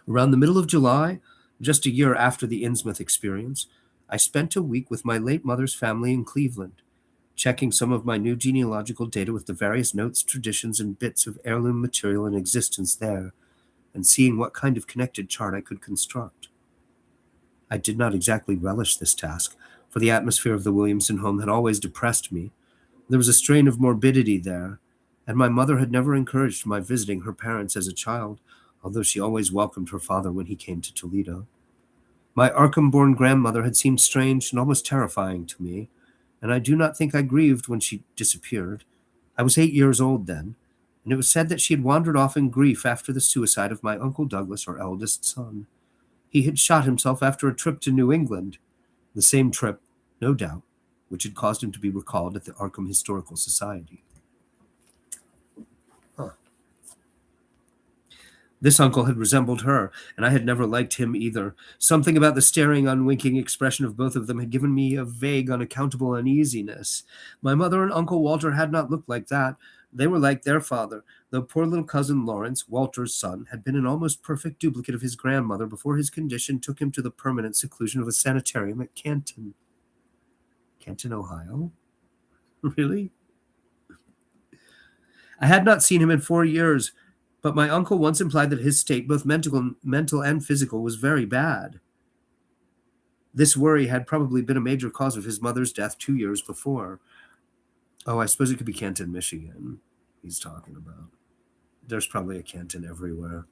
Around the middle of July, just a year after the Innsmouth experience, I spent a week with my late mother's family in Cleveland, checking some of my new genealogical data with the various notes, traditions, and bits of heirloom material in existence there, and seeing what kind of connected chart I could construct. I did not exactly relish this task, for the atmosphere of the Williamson home had always depressed me. There was a strain of morbidity there, and my mother had never encouraged my visiting her parents as a child, although she always welcomed her father when he came to Toledo. My Arkham-born grandmother had seemed strange and almost terrifying to me, and I do not think I grieved when she disappeared. I was 8 years old then, and it was said that she had wandered off in grief after the suicide of my Uncle Douglas, our eldest son. He had shot himself after a trip to New England, the same trip, no doubt, which had caused him to be recalled at the Arkham Historical Society. This uncle had resembled her, and I had never liked him either. Something about the staring, unwinking expression of both of them had given me a vague, unaccountable uneasiness. My mother and Uncle Walter had not looked like that. They were like their father, though poor little cousin Lawrence, Walter's son, had been an almost perfect duplicate of his grandmother before his condition took him to the permanent seclusion of a sanitarium at Canton. Canton, Ohio? Really? I had not seen him in 4 years, but my uncle once implied that his state, both mental and physical, was very bad. This worry had probably been a major cause of his mother's death 2 years before. Oh, I suppose it could be Canton, Michigan, he's talking about. There's probably a Canton everywhere.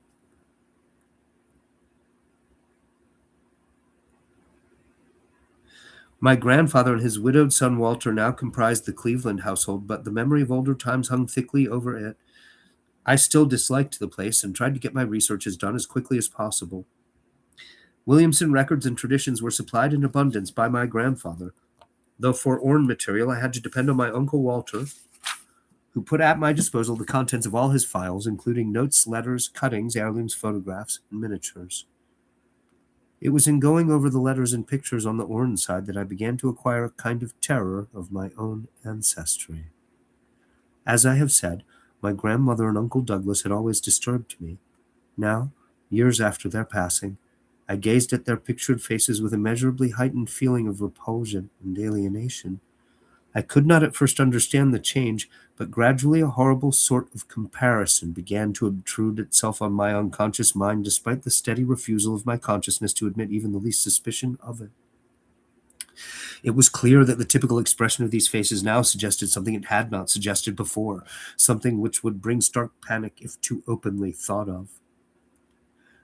My grandfather and his widowed son Walter now comprised the Cleveland household, but the memory of older times hung thickly over it. I still disliked the place and tried to get my researches done as quickly as possible. Williamson records and traditions were supplied in abundance by my grandfather, though for Orne material I had to depend on my Uncle Walter, who put at my disposal the contents of all his files, including notes, letters, cuttings, heirlooms, photographs, and miniatures. It was in going over the letters and pictures on the Orne side that I began to acquire a kind of terror of my own ancestry. As I have said, my grandmother and Uncle Douglas had always disturbed me. Now, years after their passing, I gazed at their pictured faces with immeasurably heightened feeling of repulsion and alienation. I could not at first understand the change, but gradually a horrible sort of comparison began to obtrude itself on my unconscious mind, despite the steady refusal of my consciousness to admit even the least suspicion of it. It was clear that the typical expression of these faces now suggested something it had not suggested before, something which would bring stark panic if too openly thought of.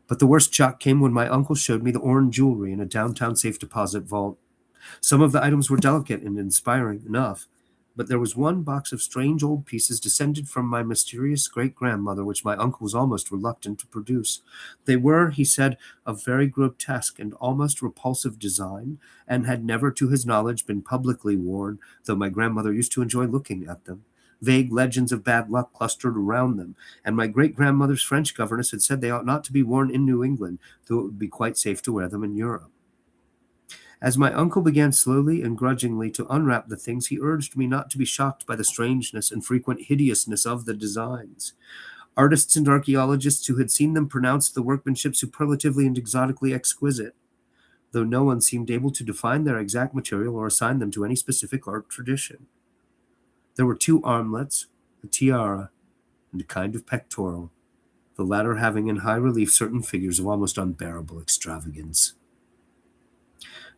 But the worst shock came when my uncle showed me the Orne jewelry in a downtown safe deposit vault. Some of the items were delicate and inspiring enough, but there was one box of strange old pieces descended from my mysterious great-grandmother which my uncle was almost reluctant to produce. They were, he said, of very grotesque and almost repulsive design, and had never, to his knowledge, been publicly worn, though my grandmother used to enjoy looking at them. Vague legends of bad luck clustered around them, and my great-grandmother's French governess had said they ought not to be worn in New England, though it would be quite safe to wear them in Europe. As my uncle began slowly and grudgingly to unwrap the things, he urged me not to be shocked by the strangeness and frequent hideousness of the designs. Artists and archaeologists who had seen them pronounced the workmanship superlatively and exotically exquisite, though no one seemed able to define their exact material or assign them to any specific art tradition. There were 2 armlets, a tiara, and a kind of pectoral, the latter having in high relief certain figures of almost unbearable extravagance.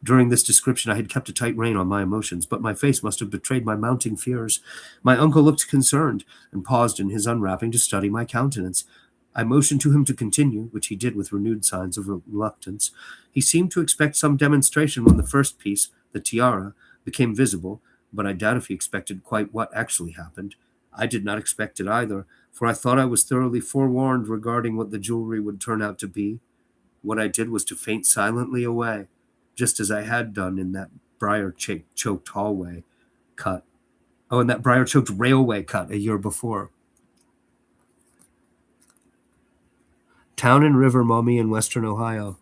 During this description I had kept a tight rein on my emotions, but my face must have betrayed my mounting fears. My uncle looked concerned, and paused in his unwrapping to study my countenance. I motioned to him to continue, which he did with renewed signs of reluctance. He seemed to expect some demonstration when the first piece, the tiara, became visible, but I doubt if he expected quite what actually happened. I did not expect it either, for I thought I was thoroughly forewarned regarding what the jewelry would turn out to be. What I did was to faint silently away, just as I had done in that briar-choked hallway cut. Oh, in that briar-choked railway cut a year before. Town and River Mummy in western Ohio.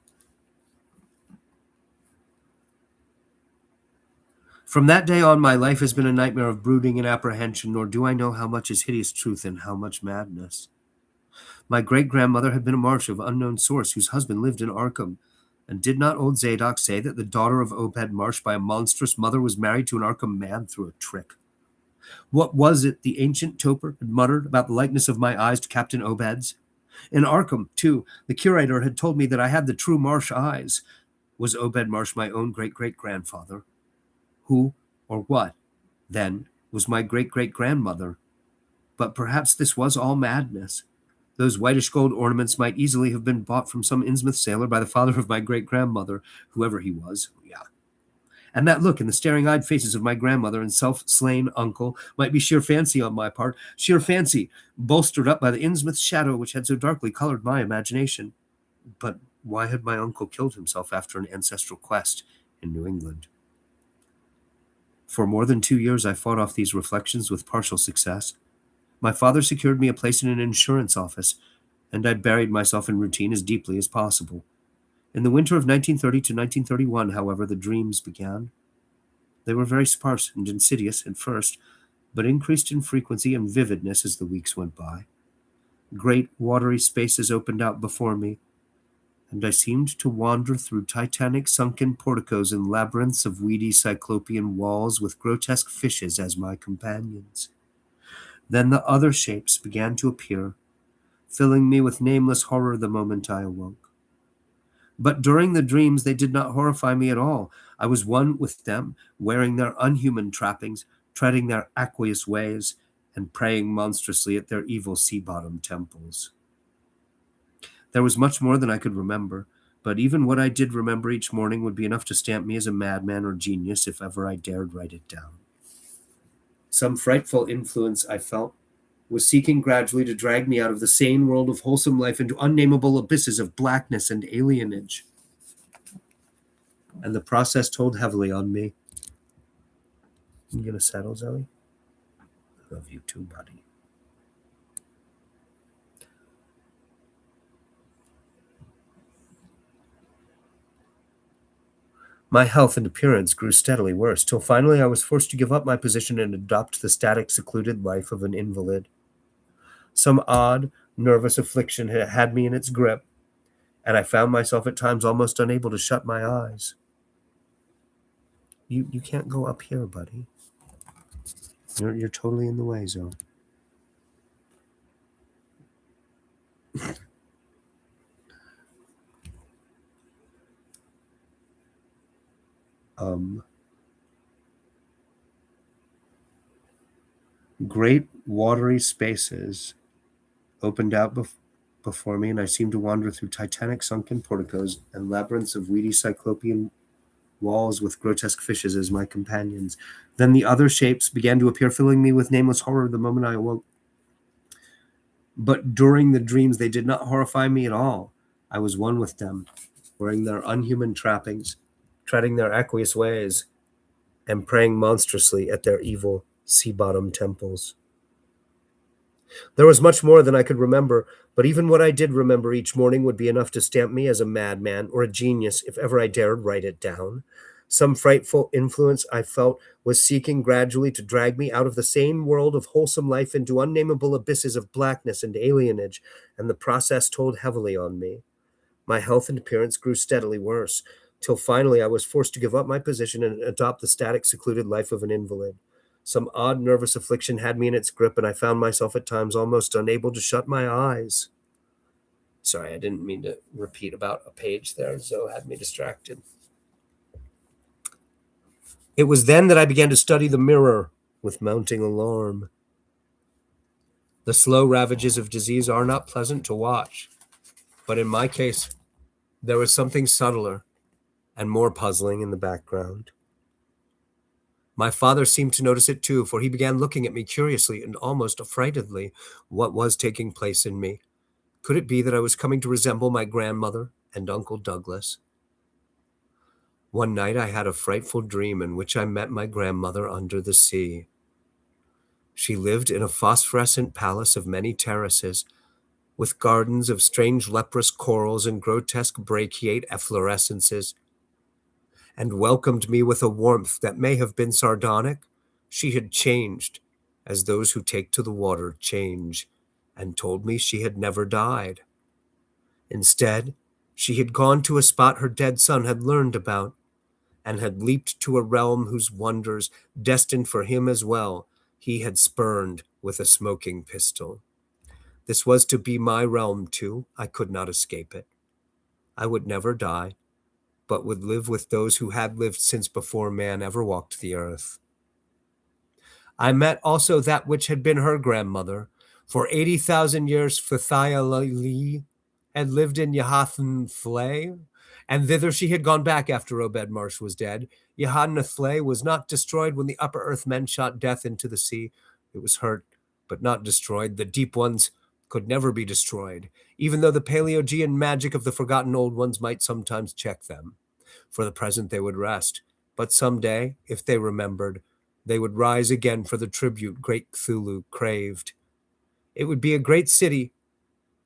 From that day on, my life has been a nightmare of brooding and apprehension, nor do I know how much is hideous truth and how much madness. My great-grandmother had been a marsh of unknown source whose husband lived in Arkham. And did not old Zadok say that the daughter of Obed Marsh by a monstrous mother was married to an Arkham man through a trick? What was it the ancient toper had muttered about the likeness of my eyes to Captain Obed's? In Arkham, too, the curator had told me that I had the true Marsh eyes. Was Obed Marsh my own great-great-grandfather? Who, or what, then, was my great-great-grandmother? But perhaps this was all madness. Those whitish gold ornaments might easily have been bought from some Innsmouth sailor by the father of my great-grandmother, whoever he was. Yeah. And that look in the staring-eyed faces of my grandmother and self-slain uncle might be sheer fancy on my part, sheer fancy, bolstered up by the Innsmouth shadow which had so darkly colored my imagination. But why had my uncle killed himself after an ancestral quest in New England? For more than 2 years I fought off these reflections with partial success. My father secured me a place in an insurance office, and I buried myself in routine as deeply as possible. In the winter of 1930 to 1931, however, the dreams began. They were very sparse and insidious at first, but increased in frequency and vividness as the weeks went by. Great watery spaces opened out before me, and I seemed to wander through titanic sunken porticos and labyrinths of weedy cyclopean walls with grotesque fishes as my companions. Then the other shapes began to appear, filling me with nameless horror the moment I awoke. But during the dreams they did not horrify me at all. I was one with them, wearing their unhuman trappings, treading their aqueous ways, and praying monstrously at their evil sea-bottom temples. There was much more than I could remember, but even what I did remember each morning would be enough to stamp me as a madman or genius if ever I dared write it down. Some frightful influence, I felt, was seeking gradually to drag me out of the sane world of wholesome life into unnameable abysses of blackness and alienage. And the process told heavily on me. You gonna settle, Zoe? I love you too, buddy. My health and appearance grew steadily worse, till finally I was forced to give up my position and adopt the static, secluded life of an invalid. Some odd, nervous affliction had me in its grip, and I found myself at times almost unable to shut my eyes. You can't go up here, buddy. You're totally in the way, Zoe. Great watery spaces opened out before me, and I seemed to wander through titanic sunken porticos and labyrinths of weedy cyclopean walls with grotesque fishes as my companions. Then the other shapes began to appear, filling me with nameless horror the moment I awoke. But during the dreams, they did not horrify me at all. I was one with them, wearing their unhuman trappings, treading their aqueous ways, and praying monstrously at their evil sea-bottom temples. There was much more than I could remember, but even what I did remember each morning would be enough to stamp me as a madman or a genius if ever I dared write it down. Some frightful influence, I felt, was seeking gradually to drag me out of the sane world of wholesome life into unnameable abysses of blackness and alienage, and the process told heavily on me. My health and appearance grew steadily worse, till finally I was forced to give up my position and adopt the static, secluded life of an invalid. Some odd nervous affliction had me in its grip, and I found myself at times almost unable to shut my eyes. Sorry, I didn't mean to repeat about a page there. Zoe had me distracted. It was then that I began to study the mirror with mounting alarm. The slow ravages of disease are not pleasant to watch, but in my case, there was something subtler and more puzzling in the background. My father seemed to notice it too, for he began looking at me curiously and almost affrightedly. What was taking place in me? Could it be that I was coming to resemble my grandmother and Uncle Douglas? One night I had a frightful dream in which I met my grandmother under the sea. She lived in a phosphorescent palace of many terraces, with gardens of strange leprous corals and grotesque brachiate efflorescences, and welcomed me with a warmth that may have been sardonic. She had changed, as those who take to the water change, and told me she had never died. Instead, she had gone to a spot her dead son had learned about, and had leaped to a realm whose wonders, destined for him as well, he had spurned with a smoking pistol. This was to be my realm too. I could not escape it. I would never die, but would live with those who had lived since before man ever walked the earth. I met also that which had been her grandmother. For 80,000 years, Fthialali had lived in Yahathnfle, and thither she had gone back after Obed Marsh was dead. Yahathnfle was not destroyed when the upper earth men shot death into the sea. It was hurt, but not destroyed. The deep ones could never be destroyed, even though the Paleogean magic of the forgotten old ones might sometimes check them. For the present they would rest, but someday, if they remembered, they would rise again for the tribute great Cthulhu craved. It would be a great city,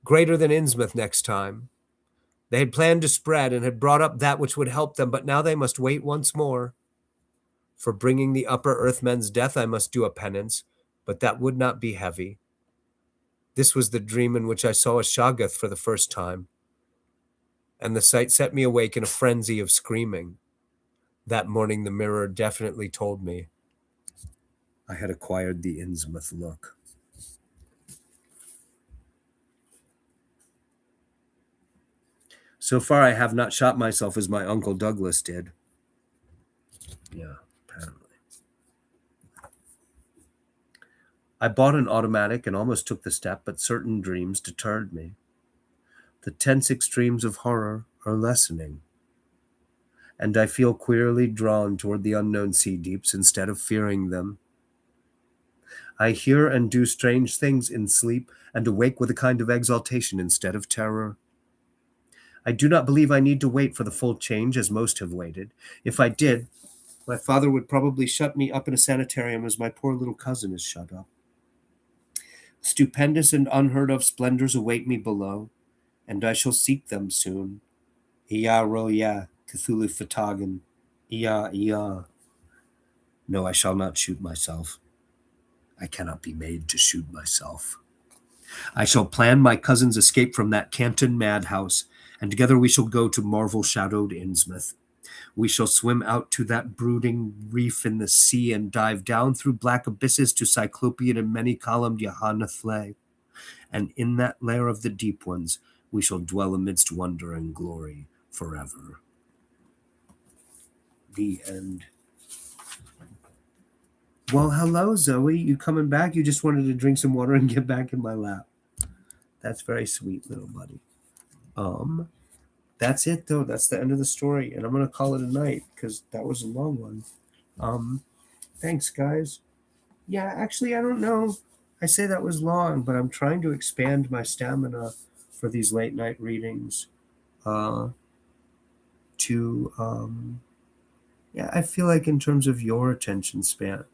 greater than Innsmouth next time. They had planned to spread and had brought up that which would help them, but now they must wait once more. For bringing the upper earthmen's death, I must do a penance, but that would not be heavy. This was the dream in which I saw a Shoggoth for the first time, and the sight set me awake in a frenzy of screaming. That morning the mirror definitely told me I had acquired the Innsmouth look. So far I have not shot myself as my Uncle Douglas did. Yeah, apparently. I bought an automatic and almost took the step, but certain dreams deterred me. The tense extremes of horror are lessening, and I feel queerly drawn toward the unknown sea deeps instead of fearing them. I hear and do strange things in sleep and awake with a kind of exaltation instead of terror. I do not believe I need to wait for the full change as most have waited. If I did, my father would probably shut me up in a sanitarium as my poor little cousin is shut up. Stupendous and unheard of splendors await me below, and I shall seek them soon. Iya roya, Cthulhu Fatagan. Iya, iya. No, I shall not shoot myself. I cannot be made to shoot myself. I shall plan my cousin's escape from that Canton madhouse, and together we shall go to marvel-shadowed Innsmouth. We shall swim out to that brooding reef in the sea and dive down through black abysses to cyclopean and many-columned Yahanathle. And in that lair of the deep ones, we shall dwell amidst wonder and glory forever. The end. Well, hello, Zoe. You coming back? You just wanted to drink some water and get back in my lap. That's very sweet, little buddy. That's it, though. That's the end of the story, and I'm gonna call it a night because that was a long one. Thanks, guys. Yeah, actually, I don't know. I say that was long, but I'm trying to expand my stamina for these late night readings. Yeah, I feel like in terms of your attention span,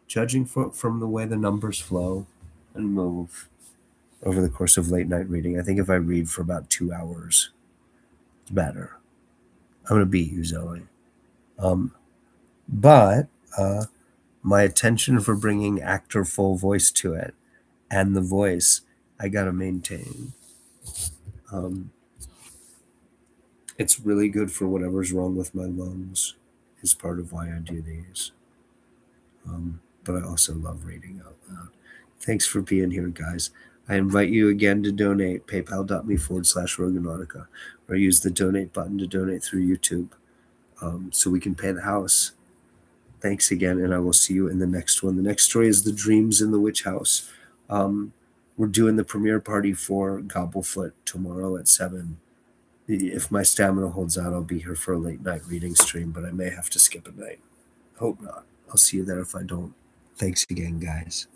judging from the way the numbers flow and move over the course of late night reading, I think if I read for about 2 hours, it's better. I'm going to beat you, Zoe. But my attention for bringing actor full voice to it and the voice, I got to maintain. It's really good for whatever's wrong with my lungs is part of why I do these. But I also love reading out loud. Thanks for being here, guys. I invite you again to donate, paypal.me/Roganautica, or use the donate button to donate through YouTube so we can pay the house. Thanks again, and I will see you in the next one. The next story is The Dreams in the Witch House. We're doing the premiere party for Gobblefoot tomorrow at 7. If my stamina holds out, I'll be here for a late night reading stream, but I may have to skip a night. Hope not. I'll see you there if I don't. Thanks again, guys.